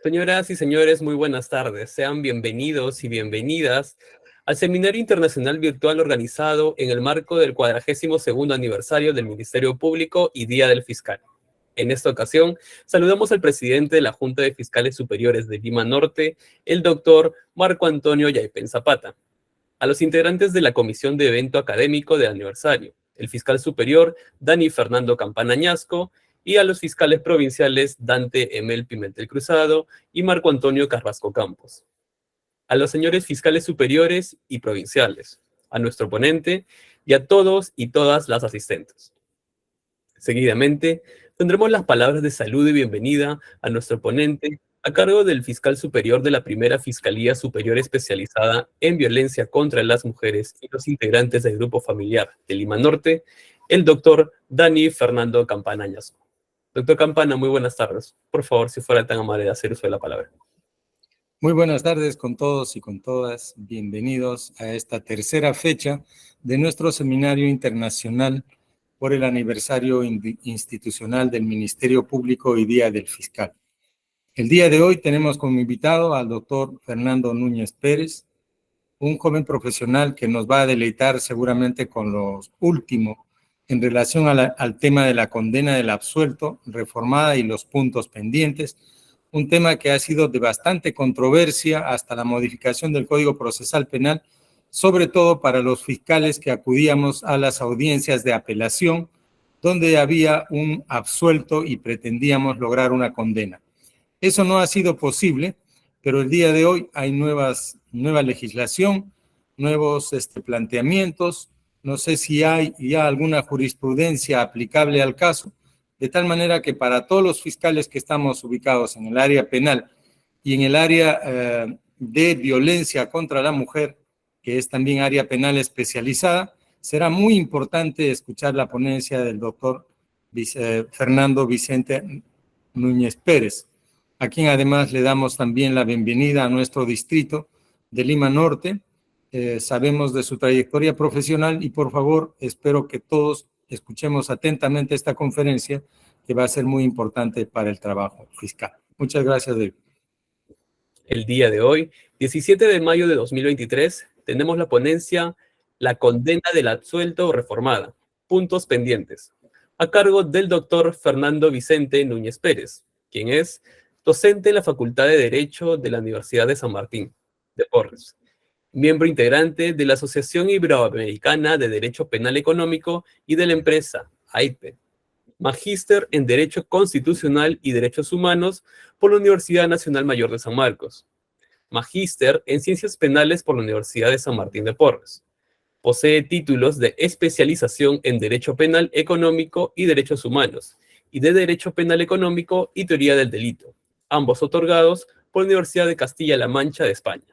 Señoras y señores, muy buenas tardes. Sean bienvenidos y bienvenidas al Seminario Internacional Virtual organizado en el marco del 42º aniversario del Ministerio Público y Día del Fiscal. En esta ocasión, saludamos al presidente de la Junta de Fiscales Superiores de Lima Norte, el doctor Marco Antonio Yaipen Zapata, a los integrantes de la Comisión de Evento Académico del Aniversario, el fiscal superior Dani Fernando Campana Añasco, y a los fiscales provinciales Dante Emel Pimentel Cruzado y Marco Antonio Carrasco Campos. A los señores fiscales superiores y provinciales, a nuestro ponente y a todos y todas las asistentes. Seguidamente, tendremos las palabras de salud y bienvenida a nuestro ponente a cargo del fiscal superior de la Primera Fiscalía Superior Especializada en Violencia contra las Mujeres y los integrantes del Grupo Familiar de Lima Norte, el doctor Dani Fernando Campana Añasco. Doctor Campana, muy buenas tardes. Por favor, si fuera tan amable de hacer uso de la palabra. Muy buenas tardes con todos y con todas. Bienvenidos a esta tercera fecha de nuestro Seminario Internacional por el aniversario institucional del Ministerio Público y Día del Fiscal. El día de hoy tenemos como invitado al doctor Fernando Núñez Pérez, un joven profesional que nos va a deleitar seguramente con lo último en relación al tema de la condena del absuelto, reformada y los puntos pendientes, un tema que ha sido de bastante controversia hasta la modificación del Código Procesal Penal, sobre todo para los fiscales que acudíamos a las audiencias de apelación, donde había un absuelto y pretendíamos lograr una condena. Eso no ha sido posible, pero el día de hoy hay nueva legislación, nuevos planteamientos. No sé si hay ya alguna jurisprudencia aplicable al caso, de tal manera que para todos los fiscales que estamos ubicados en el área penal y en el área de violencia contra la mujer, que es también área penal especializada, será muy importante escuchar la ponencia del doctor Fernando Vicente Núñez Pérez, a quien además le damos también la bienvenida a nuestro distrito de Lima Norte. Sabemos de su trayectoria profesional y por favor espero que todos escuchemos atentamente esta conferencia que va a ser muy importante para el trabajo fiscal. Muchas gracias, David. El día de hoy, 17 de mayo de 2023, tenemos la ponencia La condena del absuelto reformada, puntos pendientes, a cargo del doctor Fernando Vicente Núñez Pérez, quien es docente en la Facultad de Derecho de la Universidad de San Martín de Porres, miembro integrante de la Asociación Iberoamericana de Derecho Penal Económico y de la empresa AIPE, magíster en Derecho Constitucional y Derechos Humanos por la Universidad Nacional Mayor de San Marcos, magíster en Ciencias Penales por la Universidad de San Martín de Porres. Posee títulos de especialización en Derecho Penal Económico y Derechos Humanos y de Derecho Penal Económico y Teoría del Delito, ambos otorgados por la Universidad de Castilla-La Mancha de España.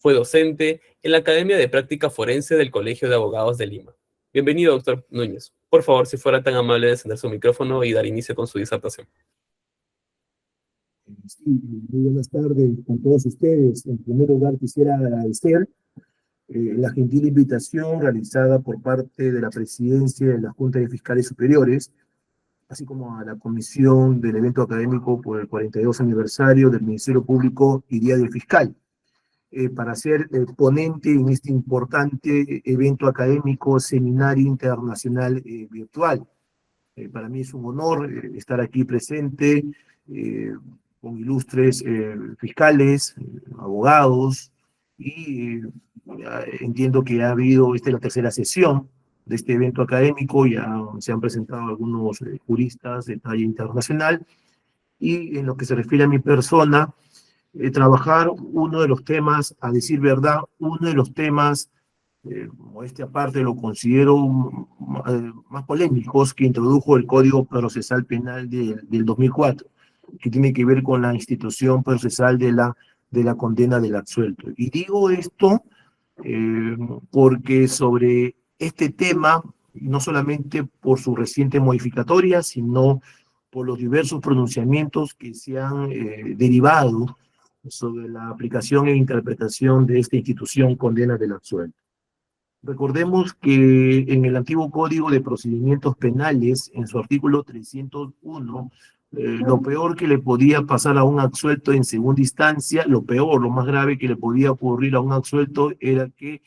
Fue docente en la Academia de Práctica Forense del Colegio de Abogados de Lima. Bienvenido, doctor Núñez. Por favor, si fuera tan amable de encender su micrófono y dar inicio con su disertación. Sí, muy buenas tardes con todos ustedes. En primer lugar, quisiera agradecer la gentil invitación realizada por parte de la Presidencia de la Junta de Fiscales Superiores, así como a la Comisión del Evento Académico por el 42 aniversario del Ministerio Público y Día del Fiscal, para ser ponente en este importante evento académico, seminario internacional virtual. Para mí es un honor estar aquí presente con ilustres fiscales, abogados, y entiendo que ha habido, esta es la tercera sesión de este evento académico, ya se han presentado algunos juristas de talla internacional, y en lo que se refiere a mi persona, trabajar uno de los temas, a decir verdad, uno de los temas, modestia aparte, lo considero más polémicos que introdujo el Código Procesal Penal del 2004, que tiene que ver con la institución procesal de la condena del absuelto. Y digo esto porque sobre este tema, no solamente por su reciente modificatoria, sino por los diversos pronunciamientos que se han derivado sobre la aplicación e interpretación de esta institución condena del absuelto. Recordemos que en el antiguo Código de Procedimientos Penales, en su artículo 301, Lo peor que le podía pasar a un absuelto en segunda instancia, lo peor, lo más grave que le podía ocurrir a un absuelto era que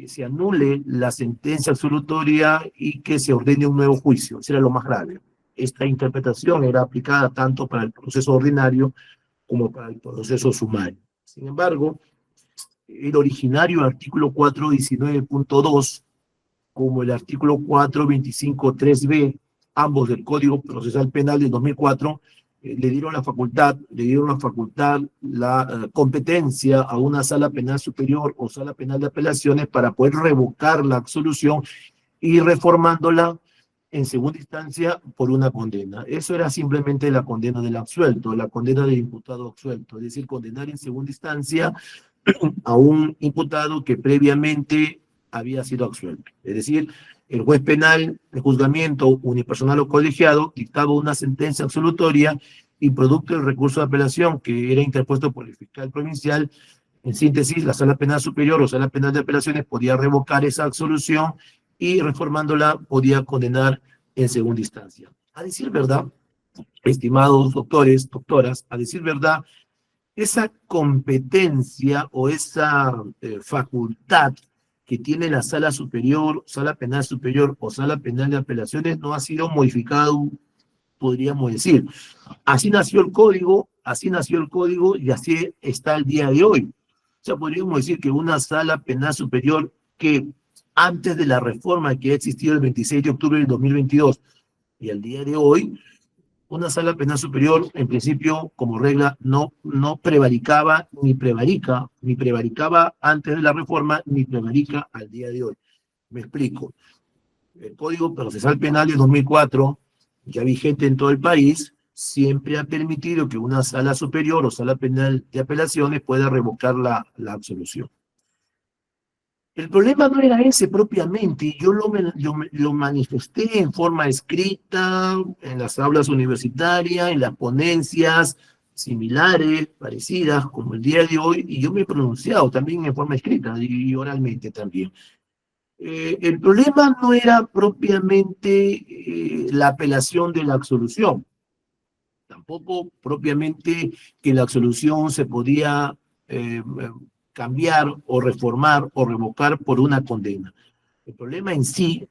se anule la sentencia absolutoria y que se ordene un nuevo juicio. Eso era lo más grave. Esta interpretación era aplicada tanto para el proceso ordinario como para el proceso sumario. Sin embargo, el originario artículo 419.2 como el artículo 425.3b, ambos del Código Procesal Penal del 2004, le dieron la facultad, la competencia a una sala penal superior o sala penal de apelaciones para poder revocar la absolución y reformándola en segunda instancia por una condena. Eso era simplemente la condena del absuelto, la condena del imputado absuelto, es decir, condenar en segunda instancia a un imputado que previamente había sido absuelto. Es decir, el juez penal de juzgamiento unipersonal o colegiado dictaba una sentencia absolutoria y producto del recurso de apelación que era interpuesto por el fiscal provincial, en síntesis, la sala penal superior o sala penal de apelaciones podía revocar esa absolución y reformándola podía condenar en segunda instancia. A decir verdad, estimados doctores, doctoras, a decir verdad, esa competencia o esa facultad que tiene la sala superior, sala penal superior o sala penal de apelaciones no ha sido modificado, podríamos decir. Así nació el código y así está el día de hoy. O sea, podríamos decir que una sala penal superior que antes de la reforma que ha existido el 26 de octubre del 2022 y al día de hoy, una sala penal superior, en principio, como regla, no prevaricaba ni prevaricaba antes de la reforma, ni prevarica al día de hoy. Me explico. El Código Procesal Penal de 2004, ya vigente en todo el país, siempre ha permitido que una sala superior o sala penal de apelaciones pueda revocar la absolución. El problema no era ese propiamente, yo lo manifesté en forma escrita, en las aulas universitarias, en las ponencias similares, parecidas, como el día de hoy, y yo me he pronunciado también en forma escrita y oralmente también. El problema no era propiamente la apelación de la absolución, tampoco propiamente que la absolución se podía cambiar o reformar o revocar por una condena. El problema en sí,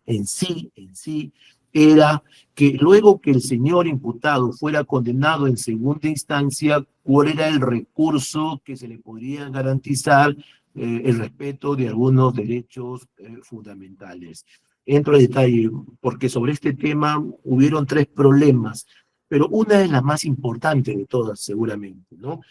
era que luego que el señor imputado fuera condenado en segunda instancia, ¿cuál era el recurso que se le podría garantizar el respeto de algunos derechos fundamentales? Entro en detalle, porque sobre este tema hubieron 3 problemas, pero una es la más importante de todas, seguramente, ¿no?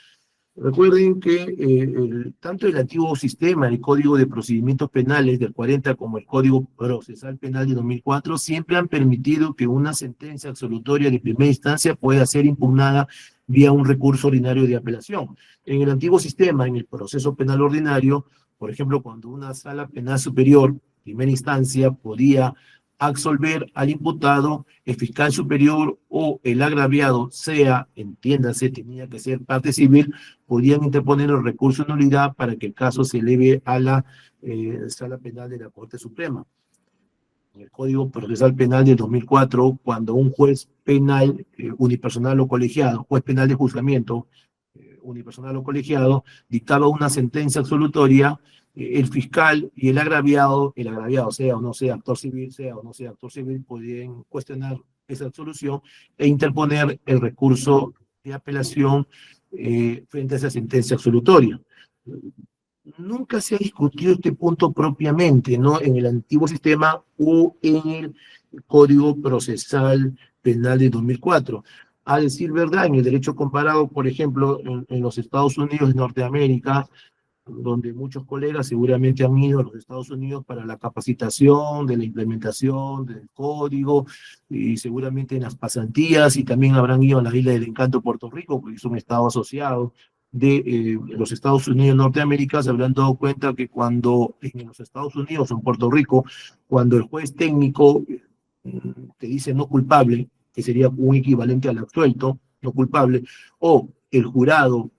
Recuerden que tanto el antiguo sistema, el Código de Procedimientos Penales del 40 como el Código Procesal Penal de 2004 siempre han permitido que una sentencia absolutoria de primera instancia pueda ser impugnada vía un recurso ordinario de apelación. En el antiguo sistema, en el proceso penal ordinario, por ejemplo, cuando una sala penal superior, primera instancia, podía absolver al imputado, el fiscal superior o el agraviado, sea, entiéndase, tenía que ser parte civil, podían interponer el recurso de nulidad para que el caso se eleve a la sala penal de la Corte Suprema. En el Código Procesal Penal de 2004, cuando un juez penal unipersonal o colegiado, juez penal de juzgamiento unipersonal o colegiado, dictaba una sentencia absolutoria, el fiscal y el agraviado, sea o no sea actor civil, podían cuestionar esa absolución e interponer el recurso de apelación frente a esa sentencia absolutoria. Nunca se ha discutido este punto propiamente, ¿no? En el antiguo sistema o en el Código Procesal Penal de 2004. A decir verdad, en el derecho comparado, por ejemplo, en los Estados Unidos de Norteamérica, donde muchos colegas seguramente han ido a los Estados Unidos para la capacitación de la implementación del código y seguramente en las pasantías y también habrán ido a la Isla del Encanto, Puerto Rico, porque es un estado asociado de los Estados Unidos de Norteamérica. Se habrán dado cuenta que cuando en los Estados Unidos o en Puerto Rico, cuando el juez técnico te dice no culpable, que sería un equivalente al absuelto, no culpable, o el jurado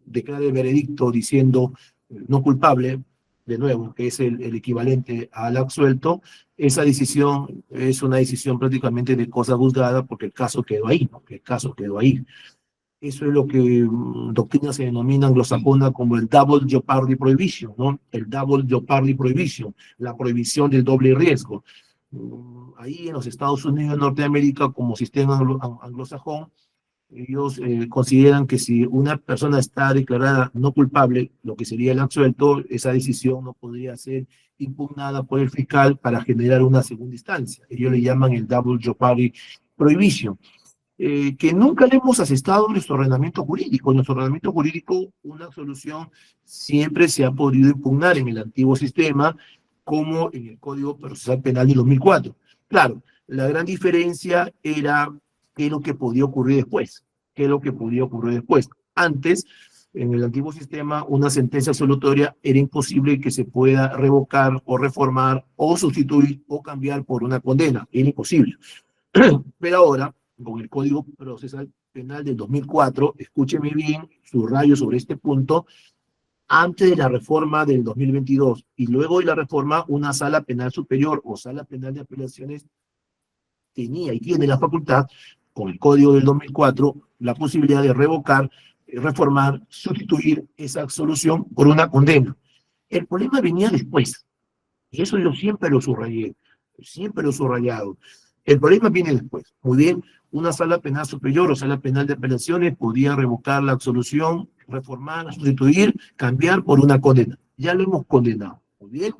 declara el veredicto diciendo no culpable, de nuevo, que es el equivalente al absuelto, esa decisión es una decisión prácticamente de cosa juzgada porque el caso quedó ahí, ¿no? El caso quedó ahí. Eso es lo que doctrina se denomina anglosajona como el double jeopardy prohibition, ¿no? El double jeopardy prohibition, la prohibición del doble riesgo. Ahí en los Estados Unidos de Norteamérica, como sistema anglosajón, ellos consideran que si una persona está declarada no culpable, lo que sería el absuelto, esa decisión no podría ser impugnada por el fiscal para generar una segunda instancia. Ellos le llaman el double jeopardy prohibition. Que nunca le hemos asestado en nuestro ordenamiento jurídico. En nuestro ordenamiento jurídico, una absolución siempre se ha podido impugnar en el antiguo sistema, como en el Código Procesal Penal de 2004. Claro, la gran diferencia era qué es lo que podía ocurrir después. ¿Qué es lo que podía ocurrir después? Antes, en el antiguo sistema, una sentencia absolutoria era imposible que se pueda revocar o reformar o sustituir o cambiar por una condena. Era imposible. Pero ahora, con el Código Procesal Penal del 2004, escúcheme bien, subrayo sobre este punto, antes de la reforma del 2022 y luego de la reforma, una sala penal superior o sala penal de apelaciones tenía y tiene la facultad, con el Código del 2004, la posibilidad de revocar, reformar, sustituir esa absolución por una condena. El problema venía después, y eso yo siempre lo subrayé, siempre lo he subrayado. El problema viene después. Muy bien, una sala penal superior o sala penal de apelaciones podía revocar la absolución, reformar, sustituir, cambiar por una condena. Ya lo hemos condenado. Muy bien.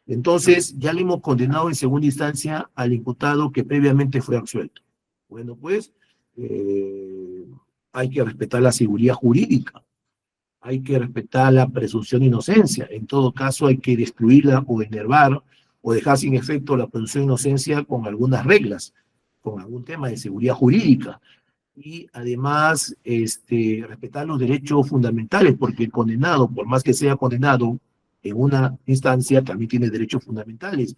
Entonces, ya le hemos condenado en segunda instancia al imputado que previamente fue absuelto. Bueno, pues, hay que respetar la seguridad jurídica. Hay que respetar la presunción de inocencia. En todo caso, hay que destruirla o enervar o dejar sin efecto la presunción de inocencia con algunas reglas, con algún tema de seguridad jurídica. Y además, respetar los derechos fundamentales, porque el condenado, por más que sea condenado en una instancia, también tiene derechos fundamentales.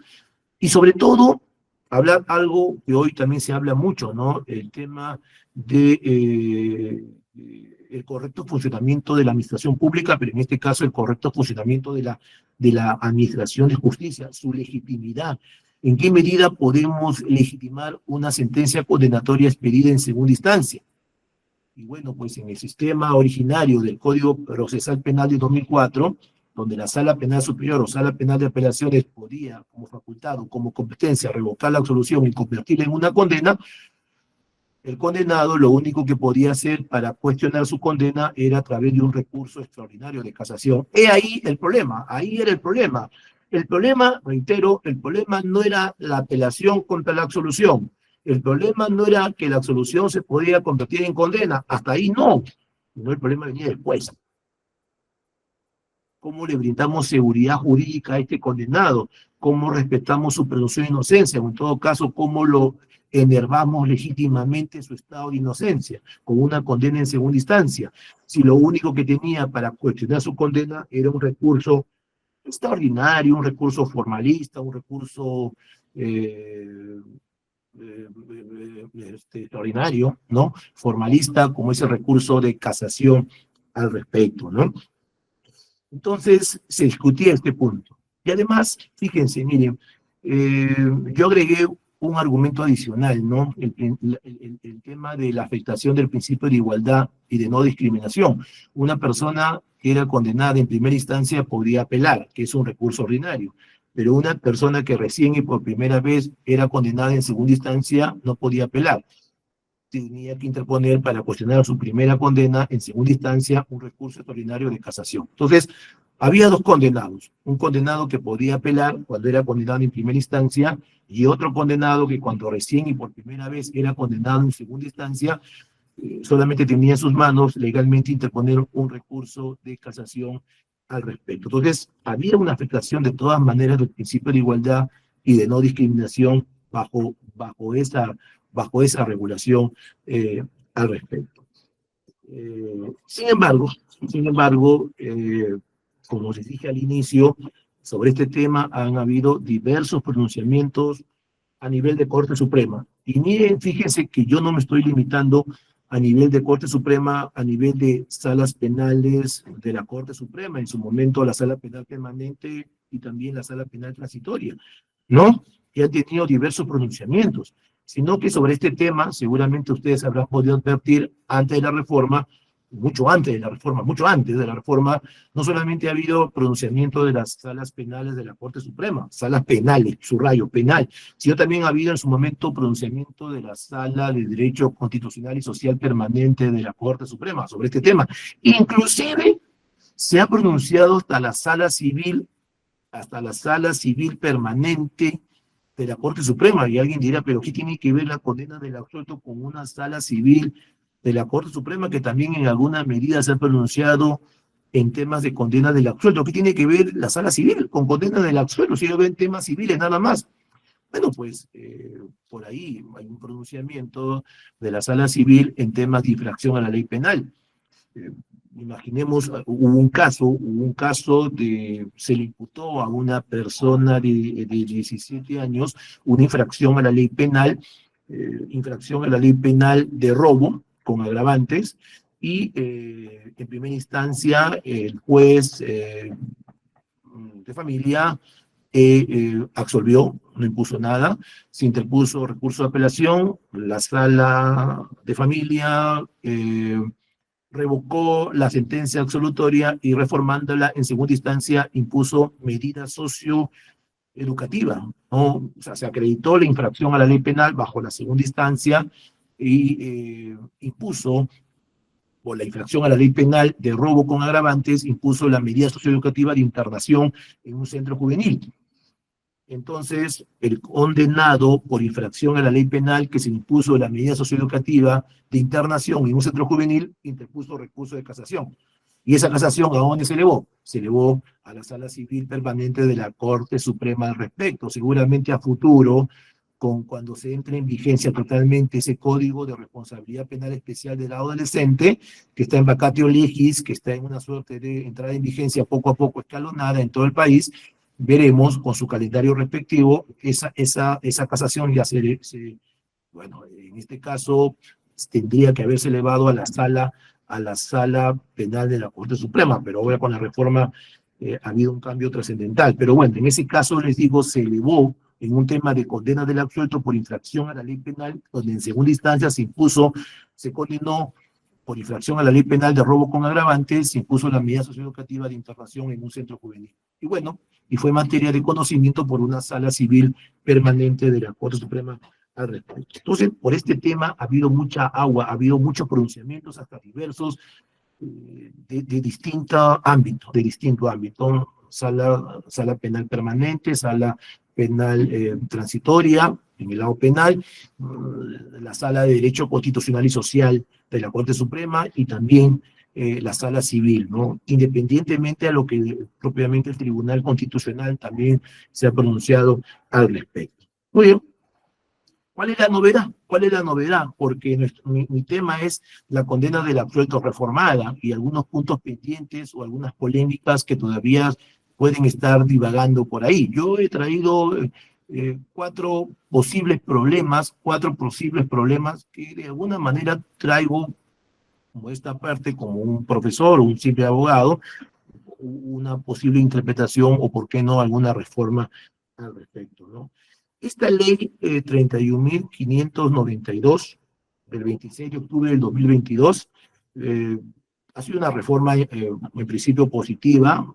Y sobre todo, hablar algo que hoy también se habla mucho, ¿no? El tema de el correcto funcionamiento de la administración pública, pero en este caso el correcto funcionamiento de la administración de justicia, su legitimidad. ¿En qué medida podemos legitimar una sentencia condenatoria expedida en segunda instancia? Y bueno, pues en el sistema originario del Código Procesal Penal de 2004, donde la Sala Penal Superior o Sala Penal de Apelaciones podía, como facultad o como competencia, revocar la absolución y convertirla en una condena, el condenado lo único que podía hacer para cuestionar su condena era a través de un recurso extraordinario de casación. He ahí el problema, ahí era el problema. El problema, reitero, el problema no era la apelación contra la absolución. El problema no era que la absolución se podía convertir en condena, hasta ahí no. No, el problema venía después. ¿Cómo le brindamos seguridad jurídica a este condenado? ¿Cómo respetamos su presunción de inocencia? O en todo caso, ¿cómo lo enervamos legítimamente su estado de inocencia con una condena en segunda instancia? Si lo único que tenía para cuestionar su condena era un recurso extraordinario, un recurso formalista, un recurso extraordinario, ¿no? Formalista, como ese recurso de casación al respecto, ¿no? Entonces se discutía este punto. Y además, fíjense, miren, yo agregué un argumento adicional, ¿no? El tema de la afectación del principio de igualdad y de no discriminación. Una persona que era condenada en primera instancia podría apelar, que es un recurso ordinario, pero una persona que recién y por primera vez era condenada en segunda instancia no podía apelar. Tenía que interponer para cuestionar su primera condena en segunda instancia un recurso extraordinario de casación. Entonces, había dos condenados, un condenado que podía apelar cuando era condenado en primera instancia y otro condenado que cuando recién y por primera vez era condenado en segunda instancia, solamente tenía en sus manos legalmente interponer un recurso de casación al respecto. Entonces, había una afectación de todas maneras del principio de igualdad y de no discriminación bajo esa regulación al respecto. Sin embargo, como les dije al inicio, sobre este tema han habido diversos pronunciamientos a nivel de Corte Suprema. Y miren, fíjense que yo no me estoy limitando a nivel de Corte Suprema, a nivel de salas penales de la Corte Suprema, en su momento la Sala Penal Permanente y también la Sala Penal Transitoria, ¿no? Que han tenido diversos pronunciamientos, sino que sobre este tema seguramente ustedes habrán podido advertir antes de la reforma, mucho antes de la reforma, no solamente ha habido pronunciamiento de las salas penales de la Corte Suprema, salas penales, subrayo, penal, sino también ha habido en su momento pronunciamiento de la Sala de Derecho Constitucional y Social Permanente de la Corte Suprema sobre este tema. Inclusive se ha pronunciado hasta la Sala Civil Permanente de la Corte Suprema, y alguien dirá, pero ¿qué tiene que ver la condena del absuelto con una Sala Civil de la Corte Suprema que también en alguna medida se ha pronunciado en temas de condena del absuelto? ¿Qué tiene que ver la Sala Civil con condena del absuelto si ellos ven temas civiles nada más? Bueno, pues por ahí hay un pronunciamiento de la Sala Civil en temas de infracción a la ley penal. Imaginemos, hubo un caso se le imputó a una persona de 17 años una infracción a la ley penal de robo con agravantes, y en primera instancia el juez de familia absolvió, no impuso nada, se interpuso recurso de apelación, la sala de familia revocó la sentencia absolutoria y reformándola en segunda instancia impuso medida socioeducativa, ¿no? O sea, se acreditó la infracción a la ley penal bajo la segunda instancia y impuso, por la infracción a la ley penal de robo con agravantes, impuso la medida socioeducativa de internación en un centro juvenil. Entonces, el condenado por infracción a la ley penal que se impuso la medida socioeducativa de internación en un centro juvenil, interpuso recurso de casación. ¿Y esa casación a dónde se elevó? Se elevó a la Sala Civil Permanente de la Corte Suprema al respecto. Seguramente a futuro, cuando se entre en vigencia totalmente ese Código de Responsabilidad Penal Especial del Adolescente, que está en vacatio legis, que está en una suerte de entrada en vigencia poco a poco escalonada en todo el país, veremos con su calendario respectivo esa casación ya bueno, en este caso tendría que haberse elevado a la sala penal de la Corte Suprema, pero ahora con la reforma ha habido un cambio trascendental. Pero bueno, en ese caso les digo, se elevó en un tema de condena del absuelto por infracción a la ley penal, donde en segunda instancia se condenó por infracción a la ley penal de robo con agravantes, se impuso la medida socioeducativa de internación en un centro juvenil. Y bueno, y fue materia de conocimiento por una Sala Civil Permanente de la Corte Suprema al respecto. Entonces, por este tema ha habido mucha agua, ha habido muchos pronunciamientos hasta diversos de distinto ámbito, sala penal permanente, sala penal transitoria, en el lado penal, la Sala de Derecho Constitucional y Social de la Corte Suprema y también la Sala Civil, ¿no? Independientemente a lo que propiamente el Tribunal Constitucional también se ha pronunciado al respecto. Muy bien. ¿Cuál es la novedad? ¿Cuál es la novedad? Porque mi tema es la condena del absuelto reformada y algunos puntos pendientes o algunas polémicas que todavía pueden estar divagando por ahí. Yo he traído cuatro posibles problemas que de alguna manera traigo como esta parte, como un profesor o un simple abogado, una posible interpretación o, por qué no, alguna reforma al respecto, ¿no? Esta ley 31.592 del 26 de octubre del 2022 ha sido una reforma en principio positiva,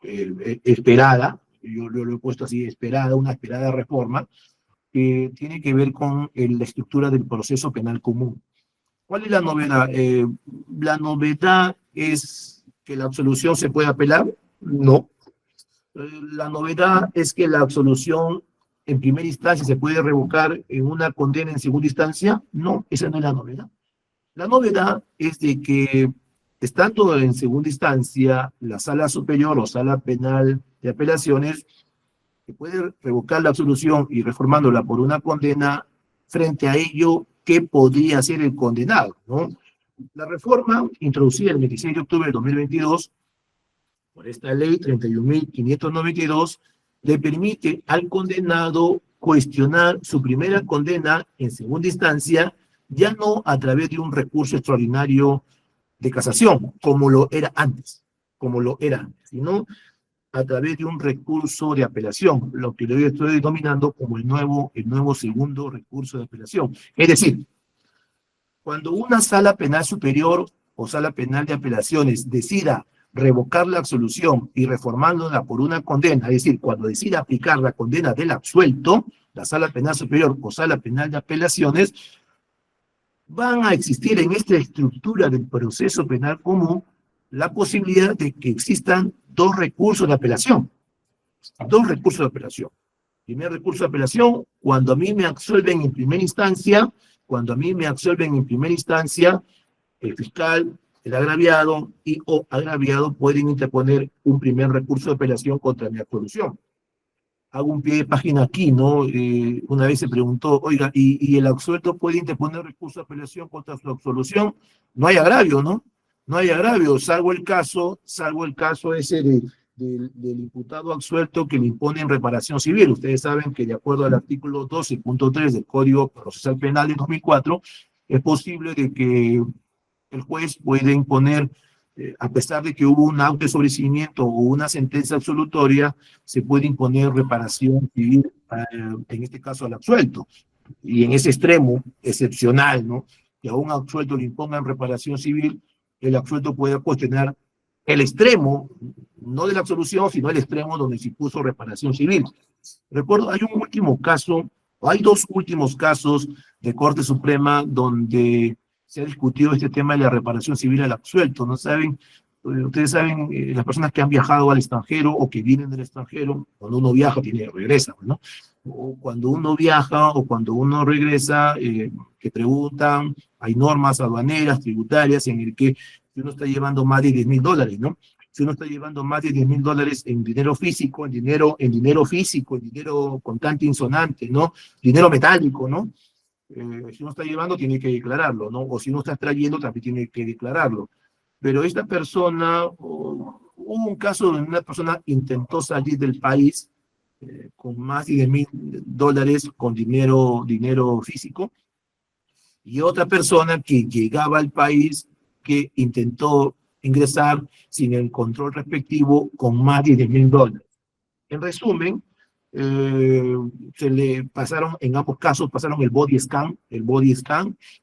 esperada, yo lo he puesto así, una esperada reforma, que tiene que ver con la estructura del proceso penal común. ¿Cuál es la novedad? La novedad es que la absolución se puede apelar. No. La novedad es que la absolución en primera instancia se puede revocar en una condena en segunda instancia. No, esa no es la novedad. La novedad es de que, estando en segunda instancia, la sala superior o sala penal de apelaciones, que puede revocar la absolución y reformándola por una condena, frente a ello, ¿qué podría hacer el condenado, ¿no? La reforma introducida el 26 de octubre de 2022, por esta ley 31.592, le permite al condenado cuestionar su primera condena en segunda instancia ya no a través de un recurso extraordinario de casación, como lo era antes, sino a través de un recurso de apelación, lo que yo estoy denominando como el nuevo segundo recurso de apelación. Es decir, cuando una sala penal superior o sala penal de apelaciones decida revocar la absolución y reformándola por una condena, es decir, cuando decida aplicar la condena del absuelto, la sala penal superior o sala penal de apelaciones, van a existir en esta estructura del proceso penal común la posibilidad de que existan dos recursos de apelación. Dos recursos de apelación. Primer recurso de apelación, cuando a mí me absuelven en primera instancia, el fiscal, el agraviado y o agraviado pueden interponer un primer recurso de apelación contra mi absolución. Hago un pie de página aquí, ¿no? Una vez se preguntó, oiga, ¿y el absuelto puede interponer recurso de apelación contra su absolución? No hay agravio, ¿no? No hay agravio, salvo el caso ese del imputado absuelto que le imponen reparación civil. Ustedes saben que de acuerdo al artículo 12.3 del Código Procesal Penal de 2004, es posible de que el juez puede imponer, a pesar de que hubo un auto de sobreseimiento o una sentencia absolutoria, se puede imponer reparación civil, en este caso al absuelto. Y en ese extremo excepcional, ¿no? Que a un absuelto le impongan reparación civil, el absuelto puede cuestionar el extremo, no de la absolución, sino el extremo donde se impuso reparación civil. Recuerdo, hay dos últimos casos de Corte Suprema donde se ha discutido este tema de la reparación civil al absuelto, ¿no saben? Ustedes saben, las personas que han viajado al extranjero o que vienen del extranjero, cuando uno viaja, regresa, ¿no? O cuando uno viaja o cuando uno regresa, que preguntan, hay normas aduaneras, tributarias, en el que si uno está llevando más de $10,000, ¿no? Si uno está llevando más de $10,000 en dinero físico, en dinero contante insonante, ¿no? Dinero metálico, ¿no? Si uno está llevando, tiene que declararlo, ¿no? O si uno está trayendo, también tiene que declararlo. Pero esta persona, hubo un caso donde una persona intentó salir del país con más de $10,000 con dinero físico, y otra persona que llegaba al país que intentó ingresar sin el control respectivo con más de $10,000. En resumen, se le pasaron, en ambos casos, pasaron el body scan,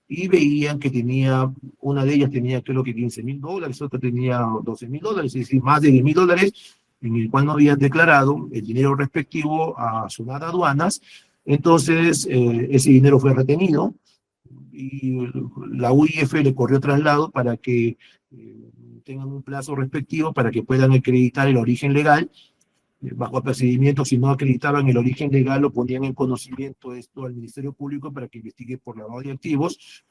y veían que una de ellas tenía creo que $15,000, otra tenía $12,000, es decir, más de $10,000, en el cual no habían declarado el dinero respectivo a SUNAT aduanas. Entonces, ese dinero fue retenido, y la UIF le corrió traslado para que tengan un plazo respectivo para que puedan acreditar el origen legal. Bajo apercibimiento, si no acreditaban el origen legal, lo ponían en conocimiento esto al Ministerio Público para que investigue por lavado de activos.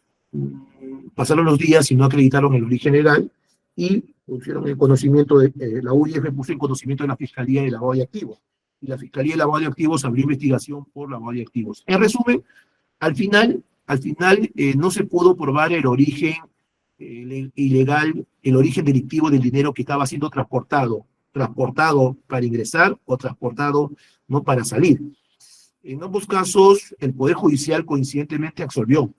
Pasaron los días y no acreditaron el origen legal, y pusieron en conocimiento la UIF puso en conocimiento de la Fiscalía de Lavado de Activos. Y la Fiscalía de Lavado de Activos abrió investigación por lavado de activos. En resumen, al final no se pudo probar el origen ilegal, el origen delictivo del dinero que estaba siendo transportado para ingresar o transportado no para salir. En ambos casos, el Poder Judicial coincidentemente absolvió,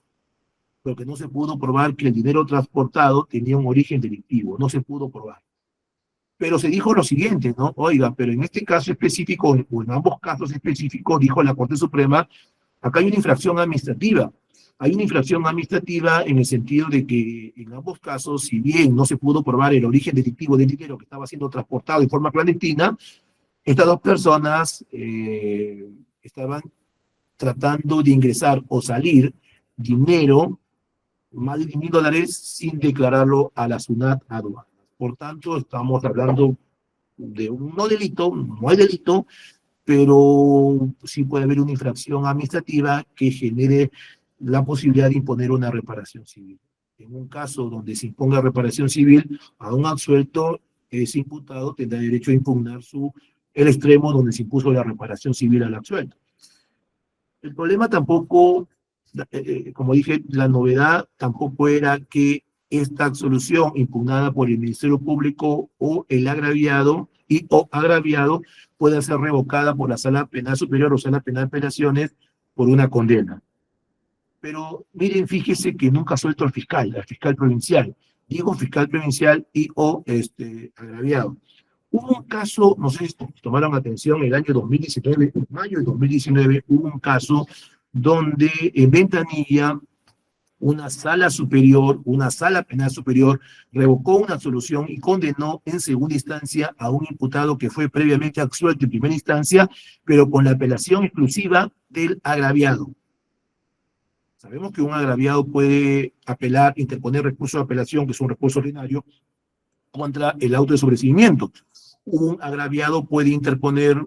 porque no se pudo probar que el dinero transportado tenía un origen delictivo, no se pudo probar. Pero se dijo lo siguiente, ¿no? Oiga, pero en este caso específico, o en ambos casos específicos, dijo la Corte Suprema, acá hay una infracción administrativa. Hay una infracción administrativa en el sentido de que en ambos casos, si bien no se pudo probar el origen delictivo del dinero que estaba siendo transportado de forma clandestina, estas dos personas estaban tratando de ingresar o salir dinero, más de $10,000, sin declararlo a la SUNAT aduanas. Por tanto, estamos hablando de un no hay delito, pero sí puede haber una infracción administrativa que genere la posibilidad de imponer una reparación civil. En un caso donde se imponga reparación civil a un absuelto, ese imputado tendrá derecho a impugnar el extremo donde se impuso la reparación civil al absuelto. El problema tampoco, como dije, la novedad tampoco era que esta absolución impugnada por el Ministerio Público o el agraviado o agraviado pueda ser revocada por la Sala Penal Superior o Sala Penal de Apelaciones por una condena. Pero miren, fíjese que nunca suelto al fiscal provincial. Digo fiscal provincial y o agraviado. Hubo un caso, no sé si tomaron atención, el año 2019, en mayo de 2019, hubo un caso donde en Ventanilla una sala superior, una sala penal superior, revocó una absolución y condenó en segunda instancia a un imputado que fue previamente absuelto en primera instancia, pero con la apelación exclusiva del agraviado. Sabemos que un agraviado puede apelar, interponer recurso de apelación, que es un recurso ordinario, contra el auto de sobreseimiento. Un agraviado puede interponer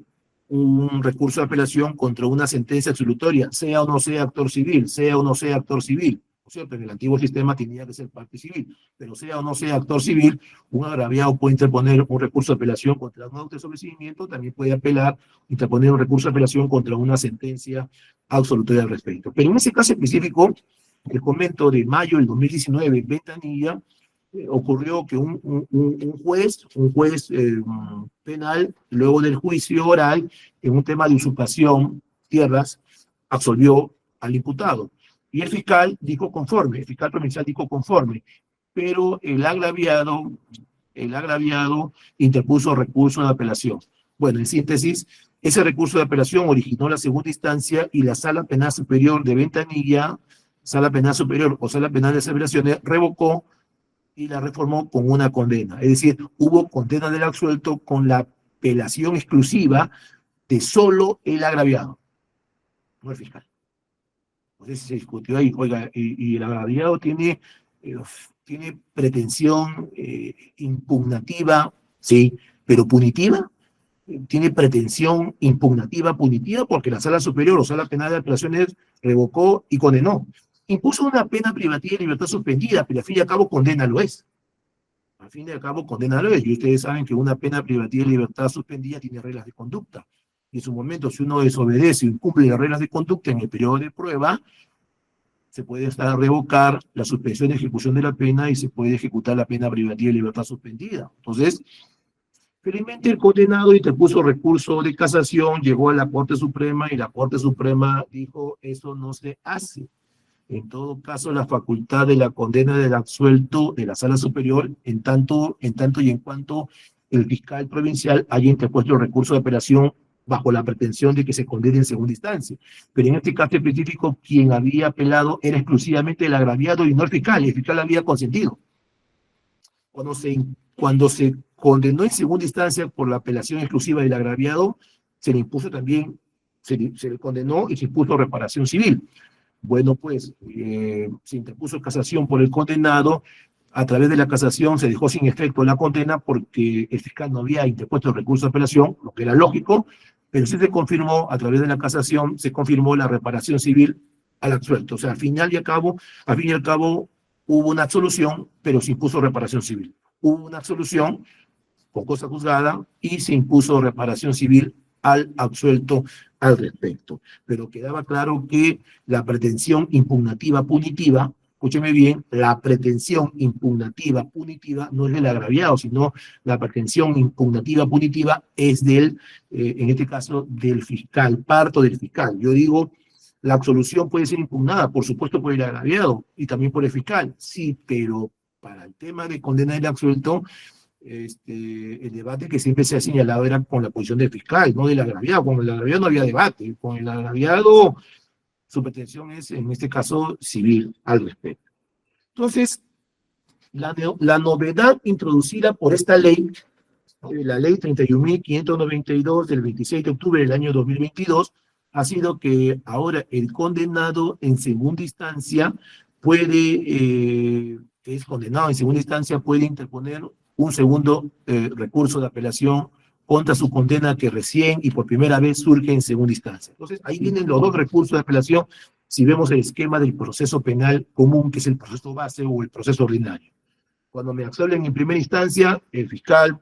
un recurso de apelación contra una sentencia absolutoria, sea o no sea actor civil, sea o no sea actor civil. ¿No es cierto? En el antiguo sistema tenía que ser parte civil, pero sea o no sea actor civil, un agraviado puede interponer un recurso de apelación contra un auto de sobreseimiento, también puede apelar, interponer un recurso de apelación contra una sentencia absolutoria al respecto. Pero en ese caso específico, el comento de mayo del 2019 en Ventanilla, ocurrió que un juez penal, luego del juicio oral, en un tema de usurpación, tierras, absolvió al imputado. Y el fiscal dijo conforme, el fiscal provincial dijo conforme, pero el agraviado interpuso recurso de apelación. Bueno, en síntesis, ese recurso de apelación originó la segunda instancia y la Sala Penal Superior de Ventanilla, Sala Penal Superior o Sala Penal de Aseveraciones, revocó y la reformó con una condena. Es decir, hubo condena del absuelto con la apelación exclusiva de solo el agraviado, no el fiscal. Entonces se discutió ahí, oiga, y el agraviado tiene pretensión impugnativa, sí, pero punitiva. Tiene pretensión impugnativa punitiva porque la Sala Superior o Sala Penal de Apelaciones revocó y condenó. Impuso una pena privativa de libertad suspendida, pero al fin y al cabo condena lo es. Al fin y al cabo condena lo es. Y ustedes saben que una pena privativa de libertad suspendida tiene reglas de conducta. Y en su momento, si uno desobedece o incumple las reglas de conducta en el periodo de prueba, se puede hasta revocar la suspensión de ejecución de la pena y se puede ejecutar la pena privativa de libertad suspendida. Entonces, felizmente el condenado interpuso recurso de casación, llegó a la Corte Suprema y la Corte Suprema dijo, eso no se hace. En todo caso, la facultad de la condena del absuelto de la Sala Superior, en tanto y en cuanto el fiscal provincial haya interpuesto el recurso de apelación bajo la pretensión de que se condene en segunda instancia. Pero en este caso específico, quien había apelado era exclusivamente el agraviado y no el fiscal había consentido. Cuando se condenó en segunda instancia por la apelación exclusiva del agraviado, se le impuso también, se le condenó y se impuso reparación civil. Bueno, pues, se interpuso casación por el condenado, a través de la casación se dejó sin efecto la condena porque el fiscal no había interpuesto el recurso de apelación, lo que era lógico, pero sí se confirmó, a través de la casación, se confirmó la reparación civil al absuelto. O sea, al fin y al cabo, hubo una absolución, pero se impuso reparación civil. Hubo una absolución con cosa juzgada y se impuso reparación civil al absuelto al respecto. Pero quedaba claro que la pretensión impugnativa punitiva, escúcheme bien, la pretensión impugnativa punitiva no es del agraviado, sino la pretensión impugnativa punitiva es del, en este caso, del fiscal, parto del fiscal. Yo digo, la absolución puede ser impugnada, por supuesto, por el agraviado y también por el fiscal, sí, pero para el tema de condena del absuelto, el debate que siempre se ha señalado era con la posición del fiscal, no del agraviado. Con el agraviado no había debate, con el agraviado su pretensión es, en este caso, civil al respecto. Entonces, la novedad introducida por esta ley, la ley 31.592 del 26 de octubre del año 2022, ha sido que ahora el condenado en segunda instancia puede, que es condenado en segunda instancia, puede interponer un segundo recurso de apelación contra su condena que recién y por primera vez surge en segunda instancia. Entonces, ahí vienen los dos recursos de apelación si vemos el esquema del proceso penal común, que es el proceso base o el proceso ordinario. Cuando me absuelven en primera instancia, el fiscal,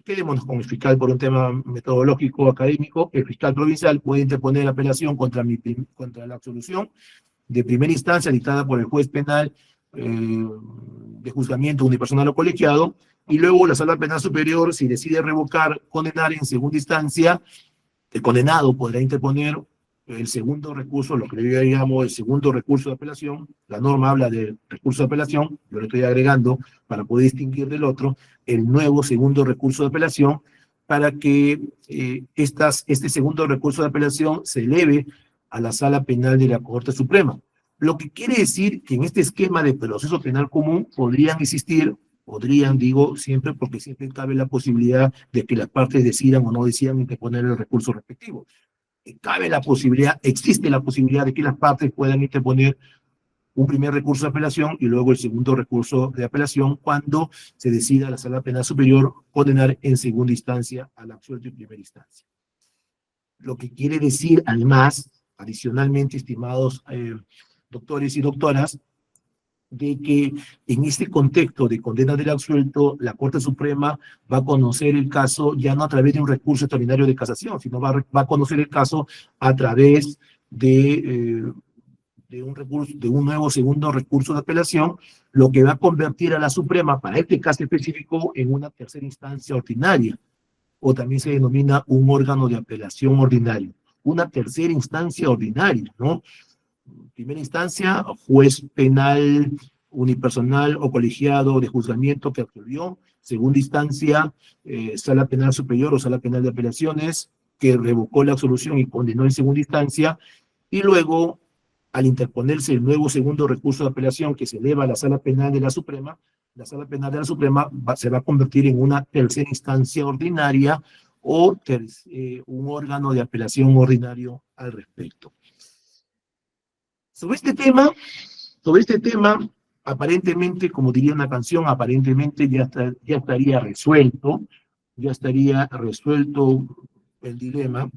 quedémonos con el fiscal por un tema metodológico académico, el fiscal provincial puede interponer apelación contra la absolución de primera instancia dictada por el juez penal de juzgamiento unipersonal o colegiado, y luego la Sala Penal Superior, si decide revocar, condenar en segunda instancia, el condenado podrá interponer el segundo recurso, lo que yo llamo el segundo recurso de apelación. La norma habla de recurso de apelación, yo le estoy agregando para poder distinguir del otro el nuevo segundo recurso de apelación, para que este segundo recurso de apelación se eleve a la Sala Penal de la Corte Suprema. Lo que quiere decir que en este esquema de proceso penal común podrían, digo, siempre, porque siempre cabe la posibilidad de que las partes decidan o no decidan interponer el recurso respectivo. Cabe la posibilidad, existe la posibilidad de que las partes puedan interponer un primer recurso de apelación y luego el segundo recurso de apelación cuando se decida la Sala Penal Superior condenar en segunda instancia al absuelto en primera instancia. Lo que quiere decir, además, adicionalmente, estimados doctores y doctoras, de que en este contexto de condena del absuelto, la Corte Suprema va a conocer el caso ya no a través de un recurso extraordinario de casación, sino va a conocer el caso a través de un nuevo segundo recurso de apelación, lo que va a convertir a la Suprema, para este caso específico, en una tercera instancia ordinaria, o también se denomina un órgano de apelación ordinario. Una tercera instancia ordinaria, ¿no? Primera instancia, juez penal unipersonal o colegiado de juzgamiento que absolvió. Segunda instancia, Sala Penal Superior o Sala Penal de Apelaciones, que revocó la absolución y condenó en segunda instancia. Y luego, al interponerse el nuevo segundo recurso de apelación que se eleva a la Sala Penal de la Suprema, la Sala Penal de la Suprema se va a convertir en una tercera instancia ordinaria o un órgano de apelación ordinario al respecto. Sobre este tema, aparentemente, como diría una canción, aparentemente ya estaría resuelto el dilema,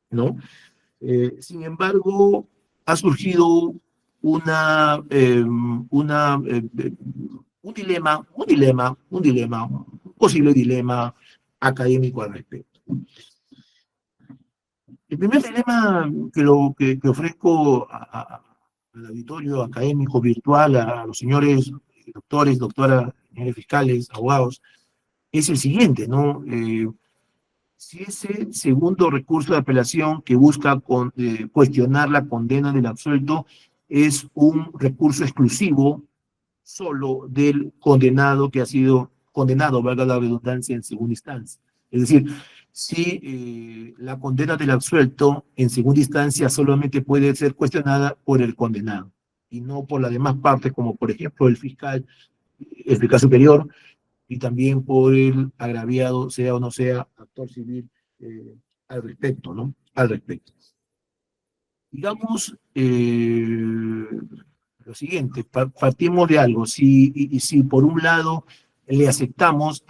¿no? Sin embargo, ha surgido un posible dilema académico al respecto. El primer dilema que ofrezco al auditorio académico virtual, a los señores doctores, doctoras, señores fiscales, abogados, es el siguiente, ¿no? Si ese segundo recurso de apelación que busca cuestionar la condena del absuelto es un recurso exclusivo solo del condenado que ha sido condenado, valga la redundancia, en segunda instancia. Es decir, si la condena del absuelto en segunda instancia solamente puede ser cuestionada por el condenado y no por las demás partes, como por ejemplo el fiscal superior, y también por el agraviado, sea o no sea actor civil, al respecto, ¿no? Al respecto. Digamos lo siguiente, partimos de algo. Si por un lado le aceptamos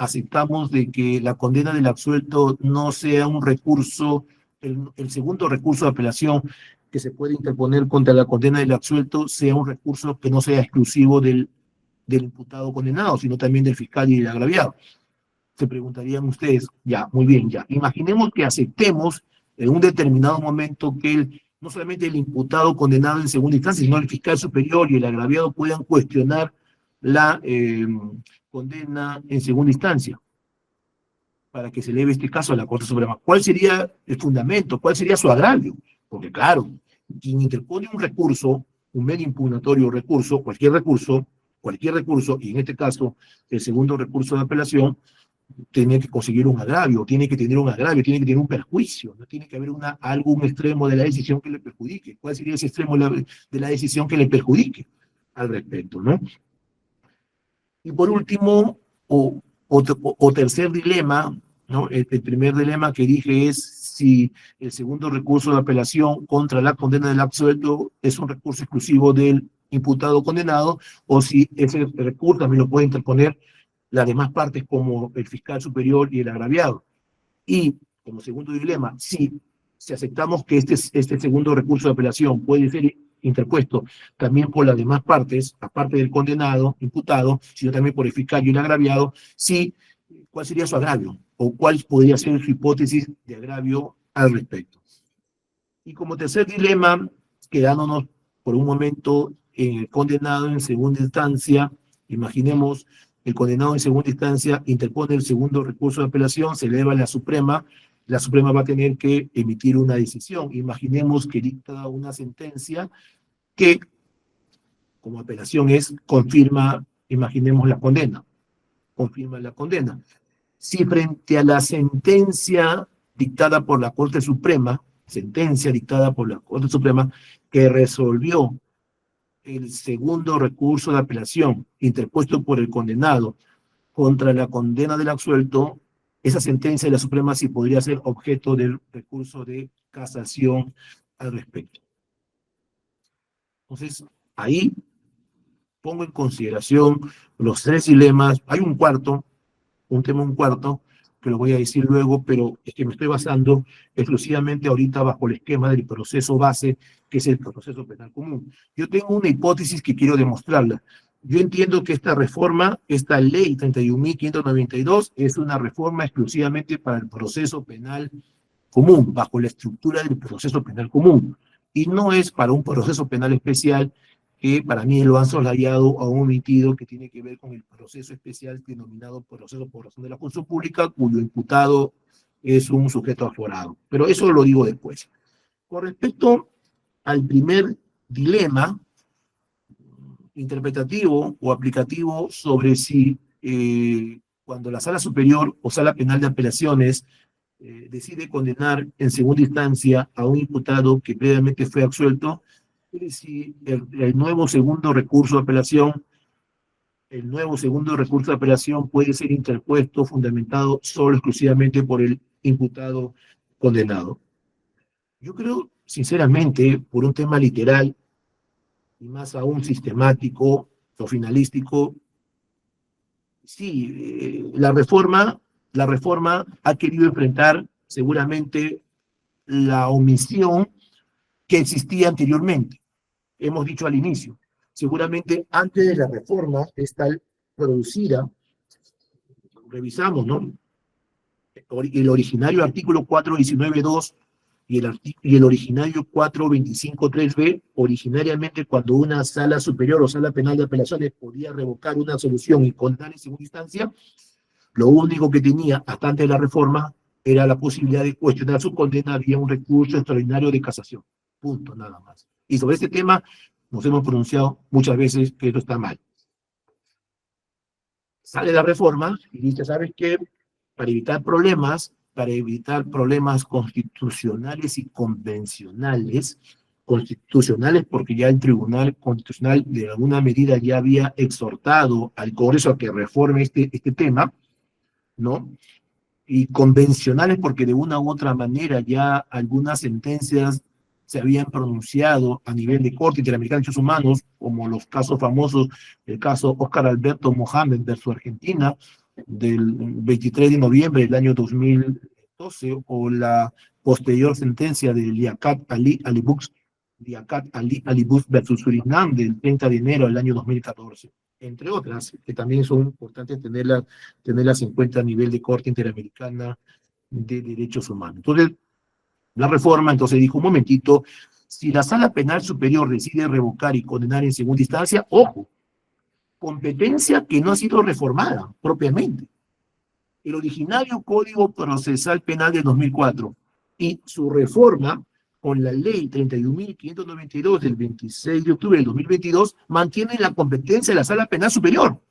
de que la condena del absuelto no sea un recurso, el segundo recurso de apelación que se puede interponer contra la condena del absuelto sea un recurso que no sea exclusivo del imputado condenado, sino también del fiscal y del agraviado. Se preguntarían ustedes, ya, muy bien, ya. Imaginemos que aceptemos en un determinado momento que no solamente el imputado condenado en segunda instancia, sino el fiscal superior y el agraviado puedan cuestionar la condena en segunda instancia para que se eleve este caso a la Corte Suprema. ¿Cuál sería el fundamento? ¿Cuál sería su agravio? Porque claro, quien interpone un recurso, un medio impugnatorio recurso, cualquier recurso, y en este caso el segundo recurso de apelación, tiene que conseguir un agravio, tiene que tener un perjuicio, no tiene que haber algún extremo de la decisión que le perjudique. ¿Cuál sería ese extremo de la decisión que le perjudique al respecto, no? Y por último, o tercer dilema, ¿no? El primer dilema que dije es si el segundo recurso de apelación contra la condena del absuelto es un recurso exclusivo del imputado condenado, o si ese recurso también lo puede interponer las demás partes como el fiscal superior y el agraviado. Y como segundo dilema, si aceptamos que este segundo recurso de apelación puede ser interpuesto también por las demás partes, aparte del condenado, imputado, sino también por el fiscal y el agraviado, ¿cuál sería su agravio? ¿O cuál podría ser su hipótesis de agravio al respecto? Y como tercer dilema, quedándonos por un momento en el condenado en segunda instancia, imaginemos el condenado en segunda instancia interpone el segundo recurso de apelación, se eleva a la Suprema la Suprema va a tener que emitir una decisión. Imaginemos que dicta una sentencia que, como apelación confirma, imaginemos la condena, confirma la condena. Si frente a la sentencia dictada por la Corte Suprema, que resolvió el segundo recurso de apelación interpuesto por el condenado contra la condena del absuelto, esa sentencia de la Suprema sí podría ser objeto del recurso de casación al respecto. Entonces, ahí pongo en consideración los tres dilemas. Hay un cuarto, que lo voy a decir luego, pero es que me estoy basando exclusivamente ahorita bajo el esquema del proceso base, que es el proceso penal común. Yo tengo una hipótesis que quiero demostrarla. Yo entiendo que esta reforma, esta ley 31.592, es una reforma exclusivamente para el proceso penal común, bajo la estructura del proceso penal común, y no es para un proceso penal especial que para mí lo han soslayado o omitido, que tiene que ver con el proceso especial denominado proceso por razón de la función pública, cuyo imputado es un sujeto aforado. Pero eso lo digo después. Con respecto al primer dilema interpretativo o aplicativo sobre si cuando la Sala Superior o Sala Penal de Apelaciones decide condenar en segunda instancia a un imputado que previamente fue absuelto, si el nuevo segundo recurso de apelación puede ser interpuesto, fundamentado solo exclusivamente por el imputado condenado. Yo creo, sinceramente, por un tema literal y más aún sistemático o finalístico, sí, la reforma ha querido enfrentar seguramente la omisión que existía anteriormente. Hemos dicho al inicio, seguramente antes de la reforma está producida, revisamos, ¿no? El originario artículo 419.2 y el originario 425.3b, originariamente cuando una sala superior o sala penal de apelaciones podía revocar una solución y condenar en segunda instancia, lo único que tenía hasta antes de la reforma era la posibilidad de cuestionar su condena vía un recurso extraordinario de casación. Punto, nada más. Y sobre este tema nos hemos pronunciado muchas veces que esto está mal. Sale la reforma y dice, ¿sabes qué? Para evitar problemas constitucionales y convencionales, porque ya el Tribunal Constitucional de alguna medida ya había exhortado al Congreso a que reforme este tema, ¿no? Y convencionales porque de una u otra manera ya algunas sentencias se habían pronunciado a nivel de Corte Interamericana de Derechos Humanos, como los casos famosos, el caso Oscar Alberto Mohamed versus Argentina, del 23 de noviembre del año 2012, o la posterior sentencia de Liaquat Ali Alibux versus Surinam del 30 de enero del año 2014, entre otras, que también son importantes tenerlas en cuenta a nivel de Corte Interamericana de Derechos Humanos. Entonces, la reforma entonces dijo, un momentito, si la Sala Penal Superior decide revocar y condenar en segunda instancia, ojo, competencia que no ha sido reformada propiamente. El originario Código Procesal Penal de 2004 y su reforma con la ley 31.592 del 26 de octubre del 2022 mantiene la competencia de la Sala Penal Superior.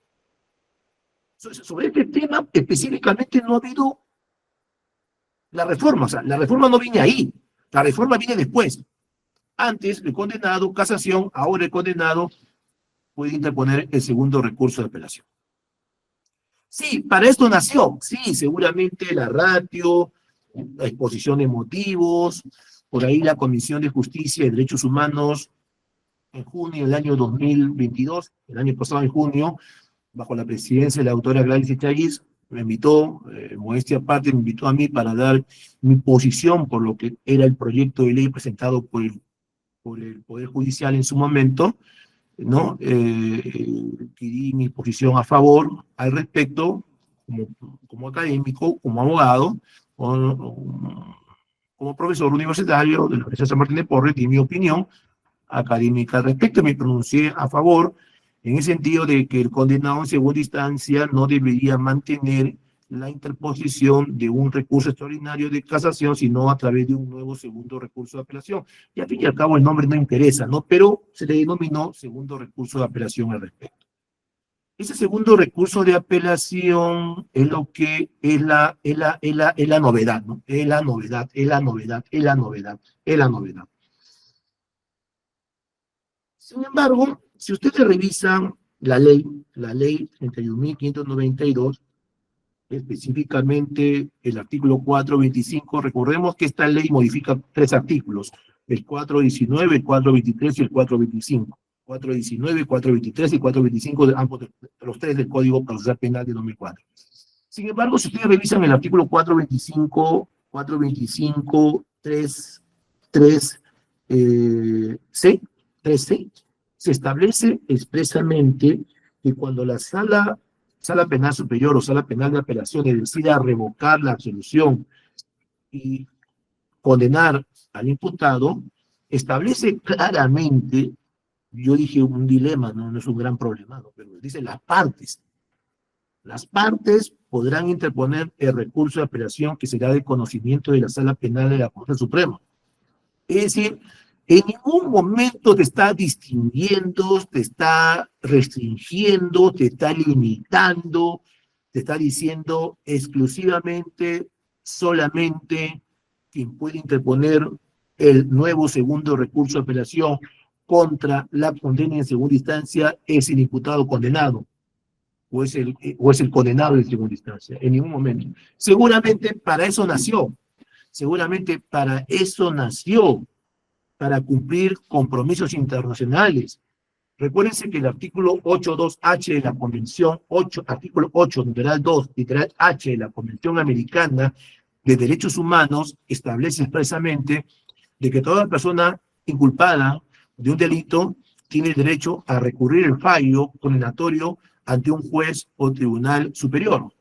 Sobre este tema específicamente no ha habido la reforma, o sea, la reforma no viene ahí, la reforma viene después. Antes el condenado, casación, ahora el condenado puede interponer el segundo recurso de apelación. Sí, para esto nació, sí, seguramente la ratio, la exposición de motivos, por ahí la Comisión de Justicia y Derechos Humanos en junio del año 2022, el año pasado en junio, bajo la presidencia de la doctora Gladys Echaguís, me invitó, modestia aparte, me invitó a mí para dar mi posición por lo que era el proyecto de ley presentado por el Poder Judicial en su momento, ¿no? Di mi posición a favor al respecto, como académico, como abogado, como profesor universitario de la Universidad San Martín de Porres, di mi opinión académica al respecto, me pronuncié a favor, en el sentido de que el condenado en segunda instancia no debería mantener la interposición de un recurso extraordinario de casación, sino a través de un nuevo segundo recurso de apelación. Y al fin y al cabo el nombre no interesa, ¿no? Pero se le denominó segundo recurso de apelación al respecto. Ese segundo recurso de apelación es lo que es la novedad, ¿no? Es la novedad, es la novedad, es la novedad, es la novedad. Sin embargo, si ustedes revisan la ley 31.592, específicamente el artículo 425, recordemos que esta ley modifica 3 artículos, el 419, el 423 y el 425. 419, 423 y 425 de ambos de los 3 del Código Procesal Penal de 2004. Sin embargo, si ustedes revisan el artículo 425, 3C, se establece expresamente que cuando la sala penal superior o sala penal de apelaciones decida revocar la absolución y condenar al imputado, establece claramente, yo dije un dilema, no es un gran problema, ¿no? Pero dice las partes podrán interponer el recurso de apelación que será de conocimiento de la sala penal de la Corte Suprema. Es decir, en ningún momento te está distinguiendo, te está restringiendo, te está limitando, te está diciendo exclusivamente, solamente quien puede interponer el nuevo segundo recurso de apelación contra la condena en segunda instancia es el imputado condenado o es el condenado en segunda instancia. En ningún momento. Seguramente para eso nació. Para cumplir compromisos internacionales. Recuérdense que el artículo 8.2h de la Convención, artículo 8, numeral 2, literal H de la Convención Americana de Derechos Humanos, establece expresamente de que toda persona inculpada de un delito tiene el derecho a recurrir el fallo condenatorio ante un juez o tribunal superior.